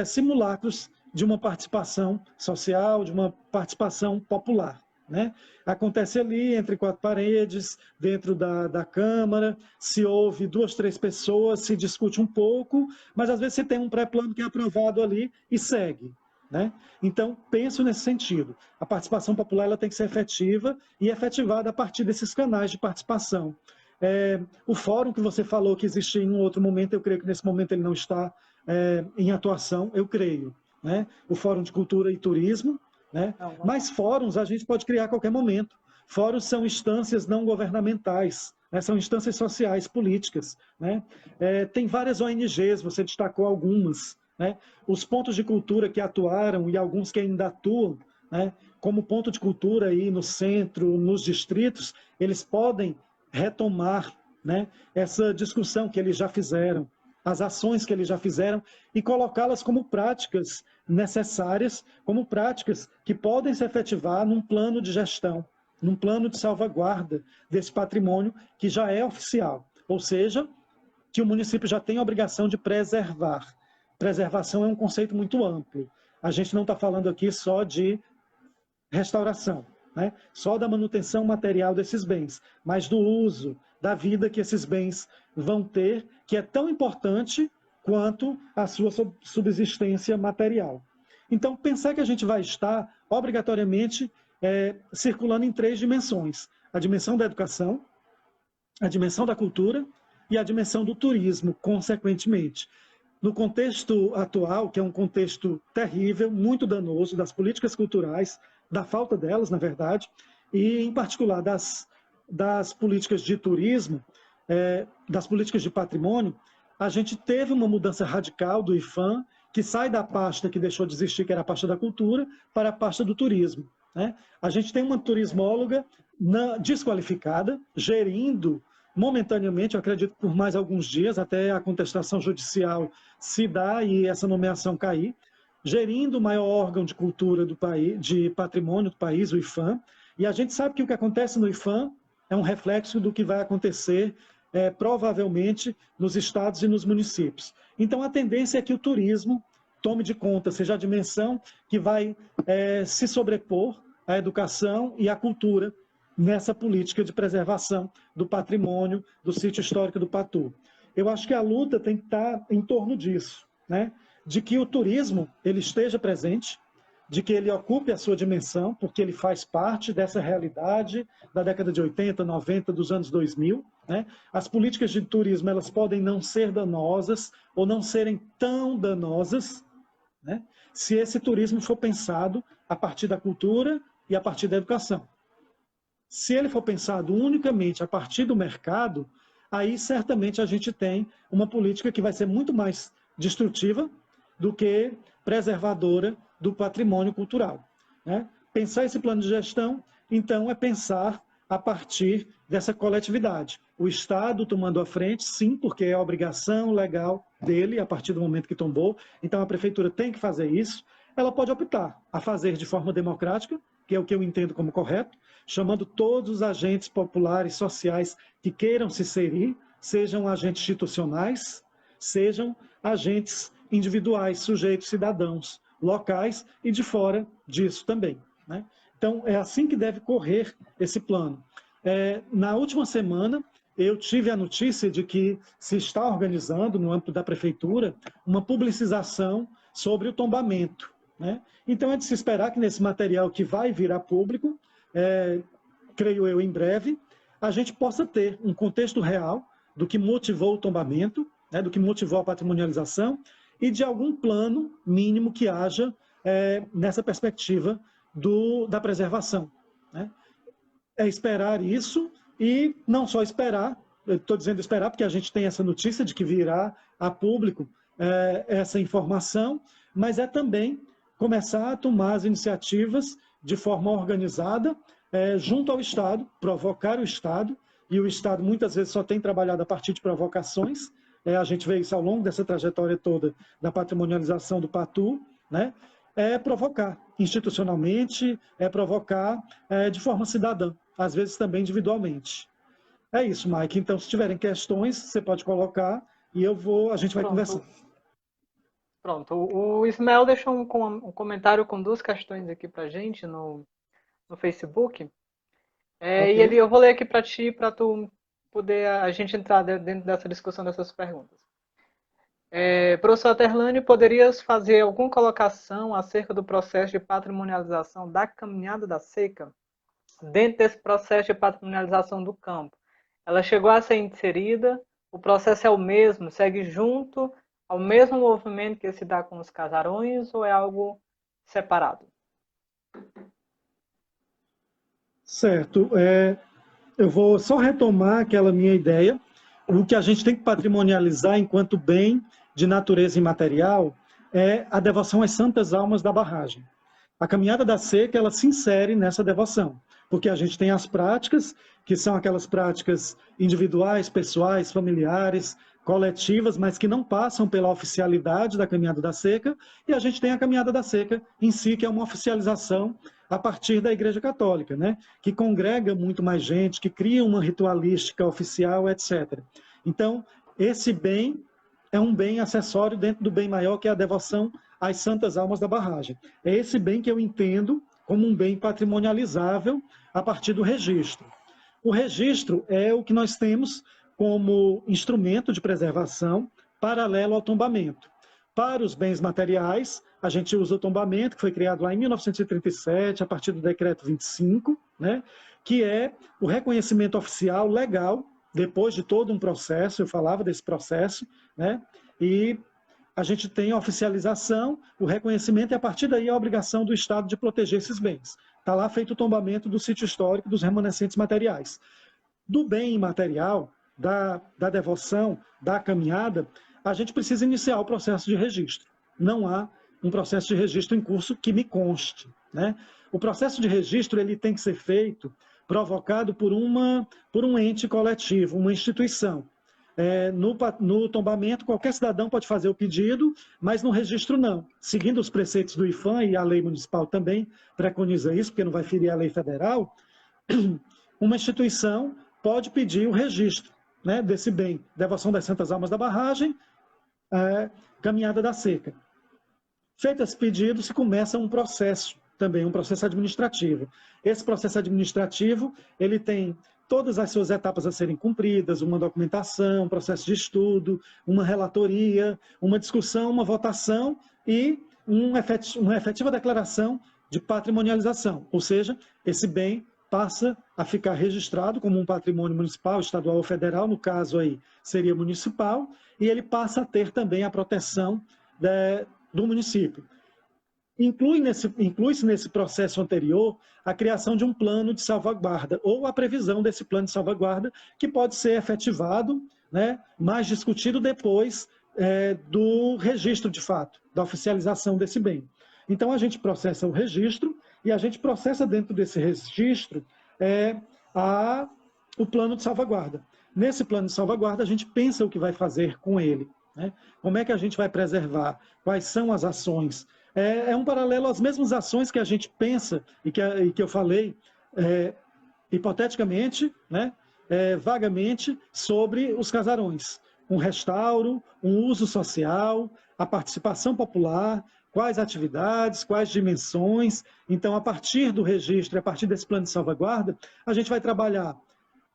simulacros de uma participação social, de uma participação popular, né? Acontece ali, entre quatro paredes, dentro da Câmara, se ouve 2, 3 pessoas, se discute um pouco, mas às vezes você tem um pré-plano que é aprovado ali e segue, né? Então, penso nesse sentido. A participação popular ela tem que ser efetiva e efetivada a partir desses canais de participação. O fórum que você falou que existia em um outro momento, eu creio que nesse momento ele não está em atuação, eu creio, né? O Fórum de Cultura e Turismo, né? Mas fóruns a gente pode criar a qualquer momento. Fóruns são instâncias não governamentais, né? São instâncias sociais, políticas, né? Tem várias ONGs, você destacou algumas, né? Os pontos de cultura que atuaram e alguns que ainda atuam, né? Como ponto de cultura aí no centro, nos distritos, eles podem retomar, né, essa discussão que eles já fizeram, as ações que eles já fizeram e colocá-las como práticas necessárias, como práticas que podem se efetivar num plano de gestão, num plano de salvaguarda desse patrimônio que já é oficial, ou seja, que o município já tem a obrigação de preservar. Preservação é um conceito muito amplo. A gente não está falando aqui só de restauração, né? Só da manutenção material desses bens, mas do uso, da vida que esses bens vão ter, que é tão importante quanto a sua subsistência material. Então, pensar que a gente vai estar obrigatoriamente circulando em 3 dimensões: a dimensão da educação, a dimensão da cultura e a dimensão do turismo, consequentemente. No contexto atual, que é um contexto terrível, muito danoso, das políticas culturais, da falta delas, na verdade, e, em particular, das políticas de turismo, das políticas de patrimônio, a gente teve uma mudança radical do IPHAN, que sai da pasta que deixou de existir, que era a pasta da cultura, para a pasta do turismo, né? A gente tem uma turismóloga desqualificada, gerindo momentaneamente, eu acredito por mais alguns dias, até a contestação judicial se dar e essa nomeação cair, gerindo o maior órgão de cultura do país, de patrimônio do país, o IPHAN, e a gente sabe que o que acontece no IPHAN é um reflexo do que vai acontecer provavelmente nos estados e nos municípios. Então a tendência é que o turismo tome de conta, seja a dimensão que vai se sobrepor à educação e à cultura nessa política de preservação do patrimônio do sítio histórico do Patu. Eu acho que a luta tem que estar em torno disso, né? De que o turismo ele esteja presente, de que ele ocupe a sua dimensão, porque ele faz parte dessa realidade da década de 80, 90, dos anos 2000. Né? As políticas de turismo elas podem não ser danosas ou não serem tão danosas, né? Se esse turismo for pensado a partir da cultura e a partir da educação. Se ele for pensado unicamente a partir do mercado, aí certamente a gente tem uma política que vai ser muito mais destrutiva do que preservadora do patrimônio cultural, né? Pensar esse plano de gestão, então, é pensar a partir dessa coletividade. O Estado tomando a frente, sim, porque é a obrigação legal dele, a partir do momento que tombou, então a Prefeitura tem que fazer isso. Ela pode optar a fazer de forma democrática, que é o que eu entendo como correto, chamando todos os agentes populares, sociais que queiram se inserir, sejam agentes institucionais, sejam agentes individuais, sujeitos, cidadãos, locais e de fora disso também, né? Então, é assim que deve correr esse plano. Na última semana, eu tive a notícia de que se está organizando, no âmbito da Prefeitura, uma publicização sobre o tombamento, né? Então, é de se esperar que nesse material que vai virar público, creio eu, em breve, a gente possa ter um contexto real do que motivou o tombamento, né, do que motivou a patrimonialização, e de algum plano mínimo que haja nessa perspectiva da preservação, né? É esperar isso, e não só esperar, eu estou dizendo esperar porque a gente tem essa notícia de que virá a público essa informação, mas é também começar a tomar as iniciativas de forma organizada, junto ao Estado, provocar o Estado, e o Estado muitas vezes só tem trabalhado a partir de provocações. A gente vê isso ao longo dessa trajetória toda da patrimonialização do Patu, né? É provocar institucionalmente, é provocar de forma cidadã, às vezes também individualmente. É isso, Mike. Então, se tiverem questões, você pode colocar e a gente vai conversar. Pronto. O Ismael deixou um comentário com 2 questões aqui para a gente no Facebook. Okay. E eu vou ler aqui para ti, para tu poder a gente entrar dentro dessa discussão dessas perguntas. Professor Aterlane, poderias fazer alguma colocação acerca do processo de patrimonialização da caminhada da seca dentro desse processo de patrimonialização do campo? Ela chegou a ser inserida, o processo é o mesmo, segue junto ao mesmo movimento que se dá com os casarões, ou é algo separado? Certo. Eu vou só retomar aquela minha ideia. O que a gente tem que patrimonializar enquanto bem de natureza imaterial é a devoção às santas almas da barragem. A caminhada da seca, ela se insere nessa devoção, porque a gente tem as práticas, que são aquelas práticas individuais, pessoais, familiares, coletivas, mas que não passam pela oficialidade da caminhada da seca, e a gente tem a caminhada da seca em si, que é uma oficialização a partir da Igreja Católica, né? Que congrega muito mais gente, que cria uma ritualística oficial, etc. Então, esse bem é um bem acessório dentro do bem maior, que é a devoção às santas almas da barragem. É esse bem que eu entendo como um bem patrimonializável a partir do registro. O registro é o que nós temos como instrumento de preservação paralelo ao tombamento. Para os bens materiais, a gente usa o tombamento, que foi criado lá em 1937, a partir do Decreto 25, né, que é o reconhecimento oficial legal, depois de todo um processo, eu falava desse processo, né, e a gente tem a oficialização, o reconhecimento, e a partir daí a obrigação do Estado de proteger esses bens. Está lá feito o tombamento do sítio histórico dos remanescentes materiais. Do bem imaterial, da devoção, da caminhada, a gente precisa iniciar o processo de registro. Não há um processo de registro em curso que me conste, né? O processo de registro ele tem que ser feito, provocado por um ente coletivo, uma instituição. No tombamento, qualquer cidadão pode fazer o pedido, mas no registro não. Seguindo os preceitos do IFAM, e a lei municipal também preconiza isso, porque não vai ferir a lei federal, uma instituição pode pedir o registro, né, desse bem, devoção das santas almas da barragem, caminhada da seca. Feito esse pedido, se começa um processo, também um processo administrativo. Esse processo administrativo, ele tem todas as suas etapas a serem cumpridas, uma documentação, um processo de estudo, uma relatoria, uma discussão, uma votação e uma efetiva declaração de patrimonialização, ou seja, esse bem passa a ficar registrado como um patrimônio municipal, estadual ou federal, no caso aí seria municipal, e ele passa a ter também a proteção do município. Inclui-se nesse processo anterior a criação de um plano de salvaguarda, ou a previsão desse plano de salvaguarda, que pode ser efetivado, né, mais discutido depois do registro de fato, da oficialização desse bem. Então a gente processa o registro, e a gente processa dentro desse registro o plano de salvaguarda. Nesse plano de salvaguarda, a gente pensa o que vai fazer com ele, né? Como é que a gente vai preservar? Quais são as ações? É um paralelo às mesmas ações que a gente pensa e que eu falei hipoteticamente, né? Vagamente, sobre os casarões. Um restauro, um uso social, a participação popular, quais atividades, quais dimensões. Então, a partir do registro, a partir desse plano de salvaguarda, a gente vai trabalhar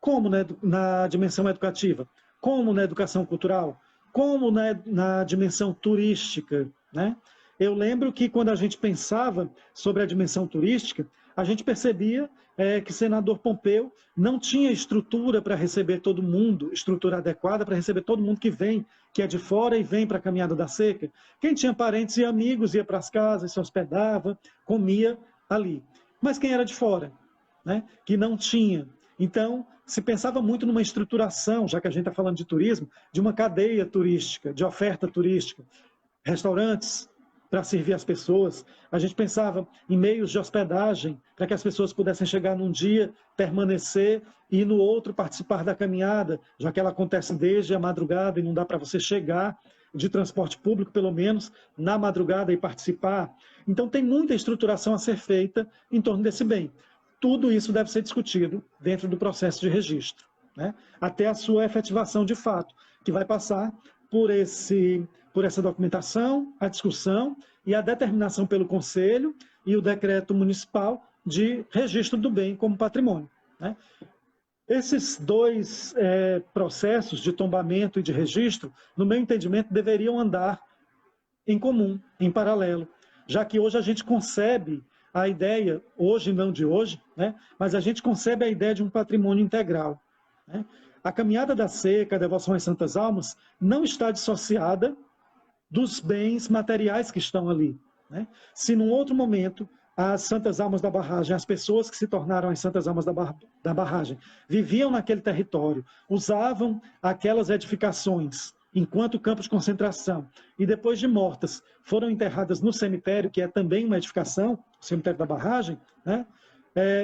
como na dimensão educativa, como na educação cultural, como na dimensão turística, né? Eu lembro que quando a gente pensava sobre a dimensão turística, a gente percebia que o senador Pompeu não tinha estrutura para receber todo mundo, estrutura adequada para receber todo mundo que vem, que é de fora e vem para a Caminhada da Seca. Quem tinha parentes e amigos ia para as casas, se hospedava, comia ali. Mas quem era de fora, né, que não tinha. Então, se pensava muito numa estruturação, já que a gente está falando de turismo, de uma cadeia turística, de oferta turística, restaurantes para servir as pessoas. A gente pensava em meios de hospedagem para que as pessoas pudessem chegar num dia, permanecer e no outro participar da caminhada, já que ela acontece desde a madrugada e não dá para você chegar de transporte público, pelo menos, na madrugada e participar. Então, tem muita estruturação a ser feita em torno desse bem. Tudo isso deve ser discutido dentro do processo de registro, né? Até a sua efetivação de fato, que vai passar por essa documentação, a discussão e a determinação pelo Conselho e o decreto municipal de registro do bem como patrimônio, né? Esses dois processos de tombamento e de registro, no meu entendimento, deveriam andar em comum, em paralelo, já que hoje a gente concebe a ideia, hoje não de hoje, né, mas a gente concebe a ideia de um patrimônio integral, né? A Caminhada da Seca, a devoção às Santas Almas, não está dissociada dos bens materiais que estão ali, né? Se num outro momento as Santas Almas da Barragem, as pessoas que se tornaram as Santas Almas da Barragem, viviam naquele território, usavam aquelas edificações enquanto campo de concentração, e depois de mortas foram enterradas no cemitério, que é também uma edificação, o cemitério da Barragem, né?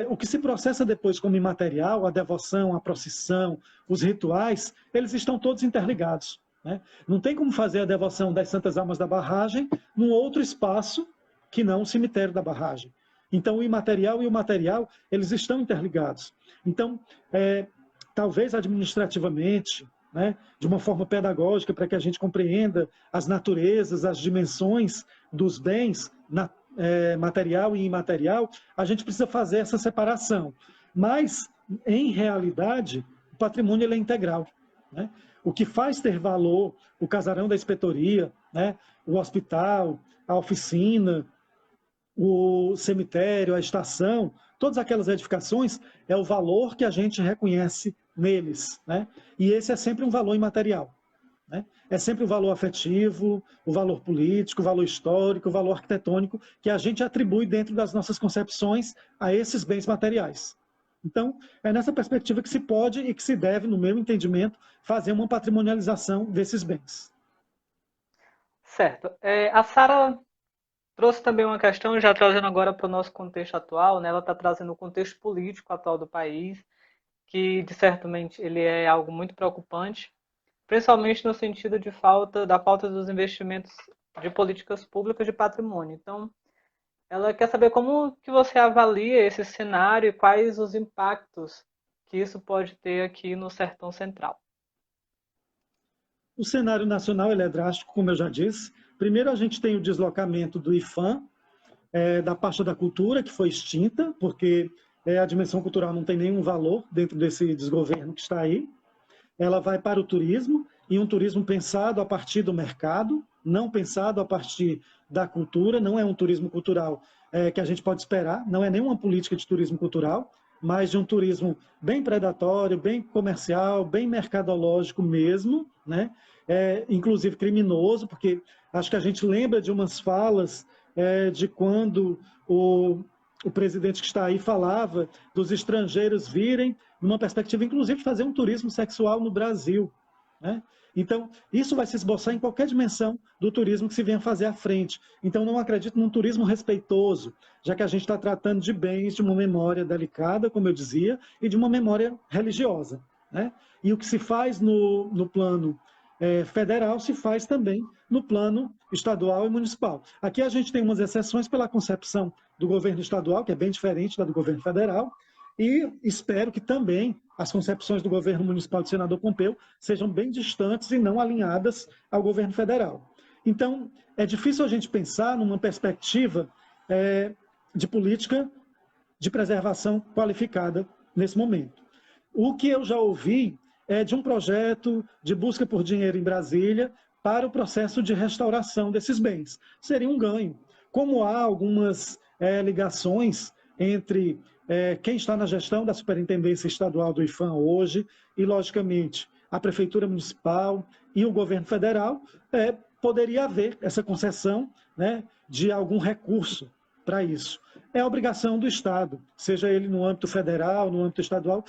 O que se processa depois como imaterial, a devoção, a procissão, os rituais, eles estão todos interligados, né? Não tem como fazer a devoção das Santas Almas da Barragem num outro espaço que não o cemitério da Barragem. Então, o imaterial e o material, eles estão interligados. Então, talvez administrativamente, né, de uma forma pedagógica, para que a gente compreenda as naturezas, as dimensões dos bens material e imaterial, a gente precisa fazer essa separação. Mas, em realidade, o patrimônio ele é integral, né? O que faz ter valor o casarão da inspetoria, né, o hospital, a oficina, o cemitério, a estação, todas aquelas edificações, é o valor que a gente reconhece neles, né? E esse é sempre um valor imaterial, né? É sempre o valor afetivo, o valor político, o valor histórico, o valor arquitetônico, que a gente atribui dentro das nossas concepções a esses bens materiais. Então, é nessa perspectiva que se pode e que se deve, no meu entendimento, fazer uma patrimonialização desses bens. Certo. A Sara trouxe também uma questão, já trazendo agora para o nosso contexto atual, né? Ela está trazendo o contexto político atual do país, que, de certamente, ele é algo muito preocupante, principalmente no sentido da falta dos investimentos de políticas públicas de patrimônio. Então, ela quer saber como que você avalia esse cenário e quais os impactos que isso pode ter aqui no Sertão Central. O cenário nacional ele é drástico, como eu já disse. Primeiro, a gente tem o deslocamento do IPHAN, da pasta da cultura, que foi extinta, porque a dimensão cultural não tem nenhum valor dentro desse desgoverno que está aí. Ela vai para o turismo, e um turismo pensado a partir do mercado, não pensado a partir da cultura, não é um turismo cultural que a gente pode esperar, não é nenhuma política de turismo cultural, mas de um turismo bem predatório, bem comercial, bem mercadológico mesmo, né? Inclusive criminoso, porque acho que a gente lembra de umas falas de quando o presidente que está aí falava dos estrangeiros virem numa perspectiva, inclusive, de fazer um turismo sexual no Brasil, né? Então, isso vai se esboçar em qualquer dimensão do turismo que se venha fazer à frente. Então, não acredito num turismo respeitoso, já que a gente está tratando de bens de uma memória delicada, como eu dizia, e de uma memória religiosa, né? E o que se faz no plano federal se faz também no plano estadual e municipal. Aqui a gente tem umas exceções pela concepção do governo estadual, que é bem diferente da do governo federal, e espero que também as concepções do governo municipal do senador Pompeu sejam bem distantes e não alinhadas ao governo federal. Então, é difícil a gente pensar numa perspectiva de política de preservação qualificada nesse momento. O que eu já ouvi é de um projeto de busca por dinheiro em Brasília para o processo de restauração desses bens. Seria um ganho. Como há algumas ligações entre quem está na gestão da Superintendência Estadual do IPHAN hoje e, logicamente, a Prefeitura Municipal e o Governo Federal, poderia haver essa concessão, né, de algum recurso para isso. É obrigação do Estado, seja ele no âmbito federal, no âmbito estadual,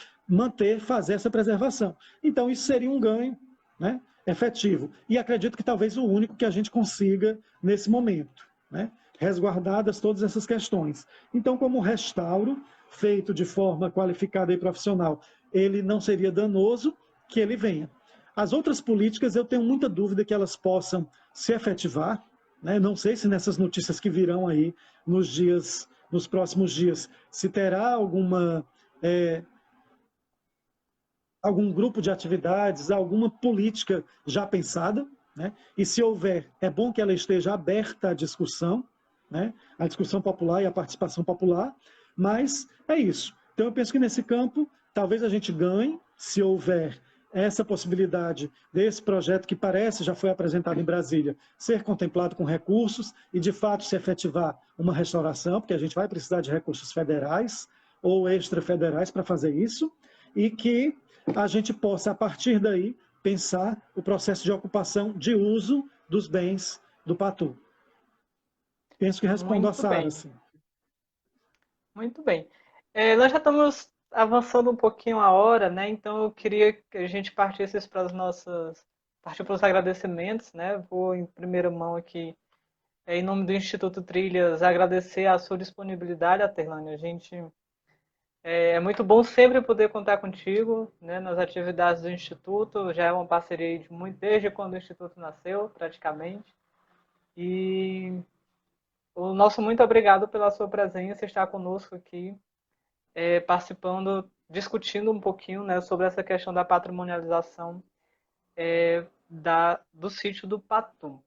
fazer essa preservação. Então, isso seria um ganho, né, efetivo. E acredito que talvez o único que a gente consiga nesse momento, né, resguardadas todas essas questões. Então, como restauro, feito de forma qualificada e profissional, ele não seria danoso, que ele venha. As outras políticas, eu tenho muita dúvida que elas possam se efetivar, né? Não sei se nessas notícias que virão aí nos próximos dias, se terá algum grupo de atividades, alguma política já pensada, né? E se houver, é bom que ela esteja aberta à discussão, né? A discussão popular e a participação popular, mas é isso. Então eu penso que nesse campo, talvez a gente ganhe, se houver essa possibilidade desse projeto que parece, já foi apresentado em Brasília, ser contemplado com recursos e, de fato, se efetivar uma restauração, porque a gente vai precisar de recursos federais ou extrafederais para fazer isso, e que a gente possa, a partir daí, pensar o processo de ocupação de uso dos bens do Patu. Penso que respondo a Muito Sara, bem, sim. muito bem. Nós já estamos avançando um pouquinho a hora, né? Então eu queria que a gente partisse para partir para os agradecimentos, né? Vou em primeira mão aqui, em nome do Instituto Trilhas, agradecer a sua disponibilidade, Aterlândia. A gente é muito bom sempre poder contar contigo, né, nas atividades do Instituto. Já é uma parceria desde quando o Instituto nasceu, praticamente. E o nosso muito obrigado pela sua presença, estar conosco aqui, participando, discutindo um pouquinho, né, sobre essa questão da patrimonialização do sítio do Patu.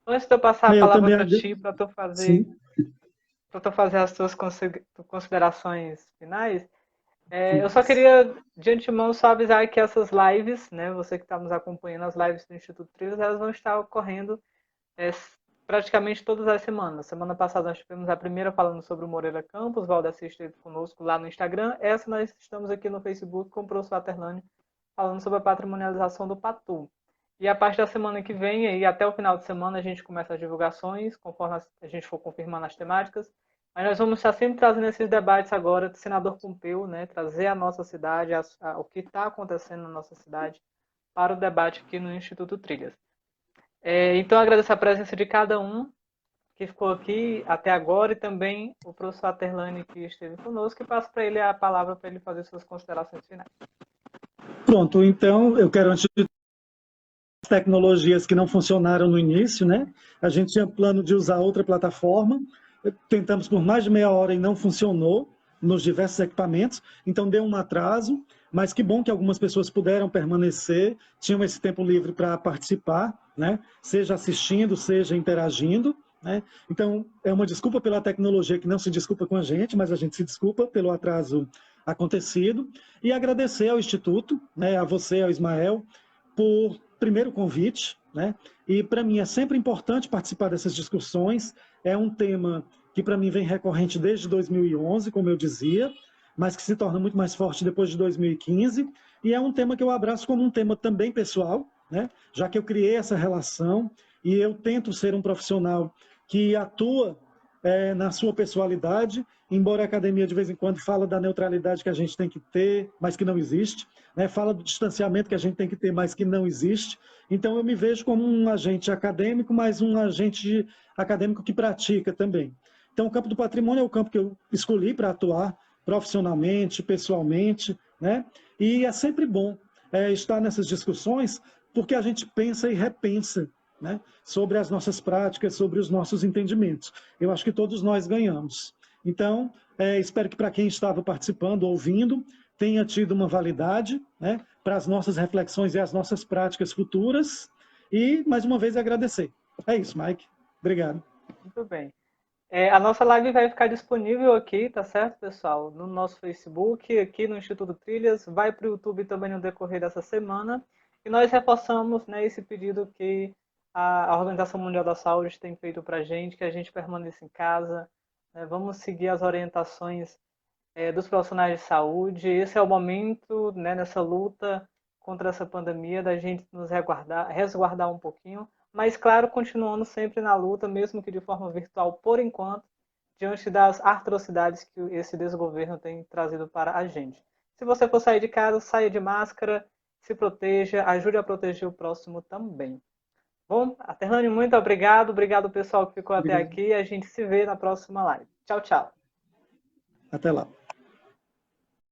Antes de eu passar a Eu palavra também, para ti, para sim. tu fazer as suas considerações finais, eu só queria, de antemão, só avisar que essas lives, né, você que está nos acompanhando, as lives do Instituto Trilhas, elas vão estar ocorrendo é, praticamente todas as semanas. Semana passada nós tivemos a primeira falando sobre o Moreira Campos, o Valdeci esteve conosco lá no Instagram. Essa nós estamos aqui no Facebook com o professor Aterlânio falando sobre a patrimonialização do Patu. E a partir da semana que vem, e até o final de semana, a gente começa as divulgações, conforme a gente for confirmando as temáticas. Mas nós vamos estar sempre trazendo esses debates agora do senador Pompeu, né, trazer a nossa cidade, o que está acontecendo na nossa cidade, para o debate aqui no Instituto Trilhas. Então, agradeço a presença de cada um que ficou aqui até agora e também o professor Aterlane que esteve conosco, e passo para ele a palavra para ele fazer suas considerações finais. Pronto, então eu quero, antes de tecnologias que não funcionaram no início, né? A gente tinha plano de usar outra plataforma, tentamos por mais de meia hora e não funcionou nos diversos equipamentos, então deu um atraso, mas que bom que algumas pessoas puderam permanecer, tinham esse tempo livre para participar, né? Seja assistindo, seja interagindo, né? Então, é uma desculpa pela tecnologia que não se desculpa com a gente, mas a gente se desculpa pelo atraso acontecido, e agradecer ao Instituto, né, a você, ao Ismael, por primeiro convite, né? E para mim é sempre importante participar dessas discussões. É um tema que para mim vem recorrente desde 2011, como eu dizia, mas que se torna muito mais forte depois de 2015. E é um tema que eu abraço como um tema também pessoal, né? Já que eu criei essa relação e eu tento ser um profissional que atua na sua pessoalidade, embora a academia de vez em quando fala da neutralidade que a gente tem que ter, mas que não existe, né? Fala do distanciamento que a gente tem que ter, mas que não existe. Então eu me vejo como um agente acadêmico, mas um agente acadêmico que pratica também. Então o campo do patrimônio é o campo que eu escolhi para atuar profissionalmente, pessoalmente, né? E é sempre bom estar nessas discussões, porque a gente pensa e repensa, né, sobre as nossas práticas, sobre os nossos entendimentos. Eu acho que todos nós ganhamos. Então, espero que para quem estava participando, ouvindo, tenha tido uma validade, né, para as nossas reflexões e as nossas práticas futuras. E, mais uma vez, agradecer. É isso, Mike. Obrigado. Muito bem. A nossa live vai ficar disponível aqui, tá certo, pessoal? No nosso Facebook, aqui no Instituto Trilhas, vai para o YouTube também no decorrer dessa semana. E nós reforçamos, né, esse pedido que a Organização Mundial da Saúde tem feito para a gente, que a gente permaneça em casa, né? Vamos seguir as orientações dos profissionais de saúde. Esse é o momento, né, nessa luta contra essa pandemia, da gente nos resguardar um pouquinho, mas, claro, continuando sempre na luta, mesmo que de forma virtual, por enquanto, diante das atrocidades que esse desgoverno tem trazido para a gente. Se você for sair de casa, saia de máscara, se proteja, ajude a proteger o próximo também. Bom, Terlane, muito obrigado. Obrigado, pessoal, que ficou até Obrigado. aqui. A gente se vê na próxima live. Tchau, tchau. Até lá.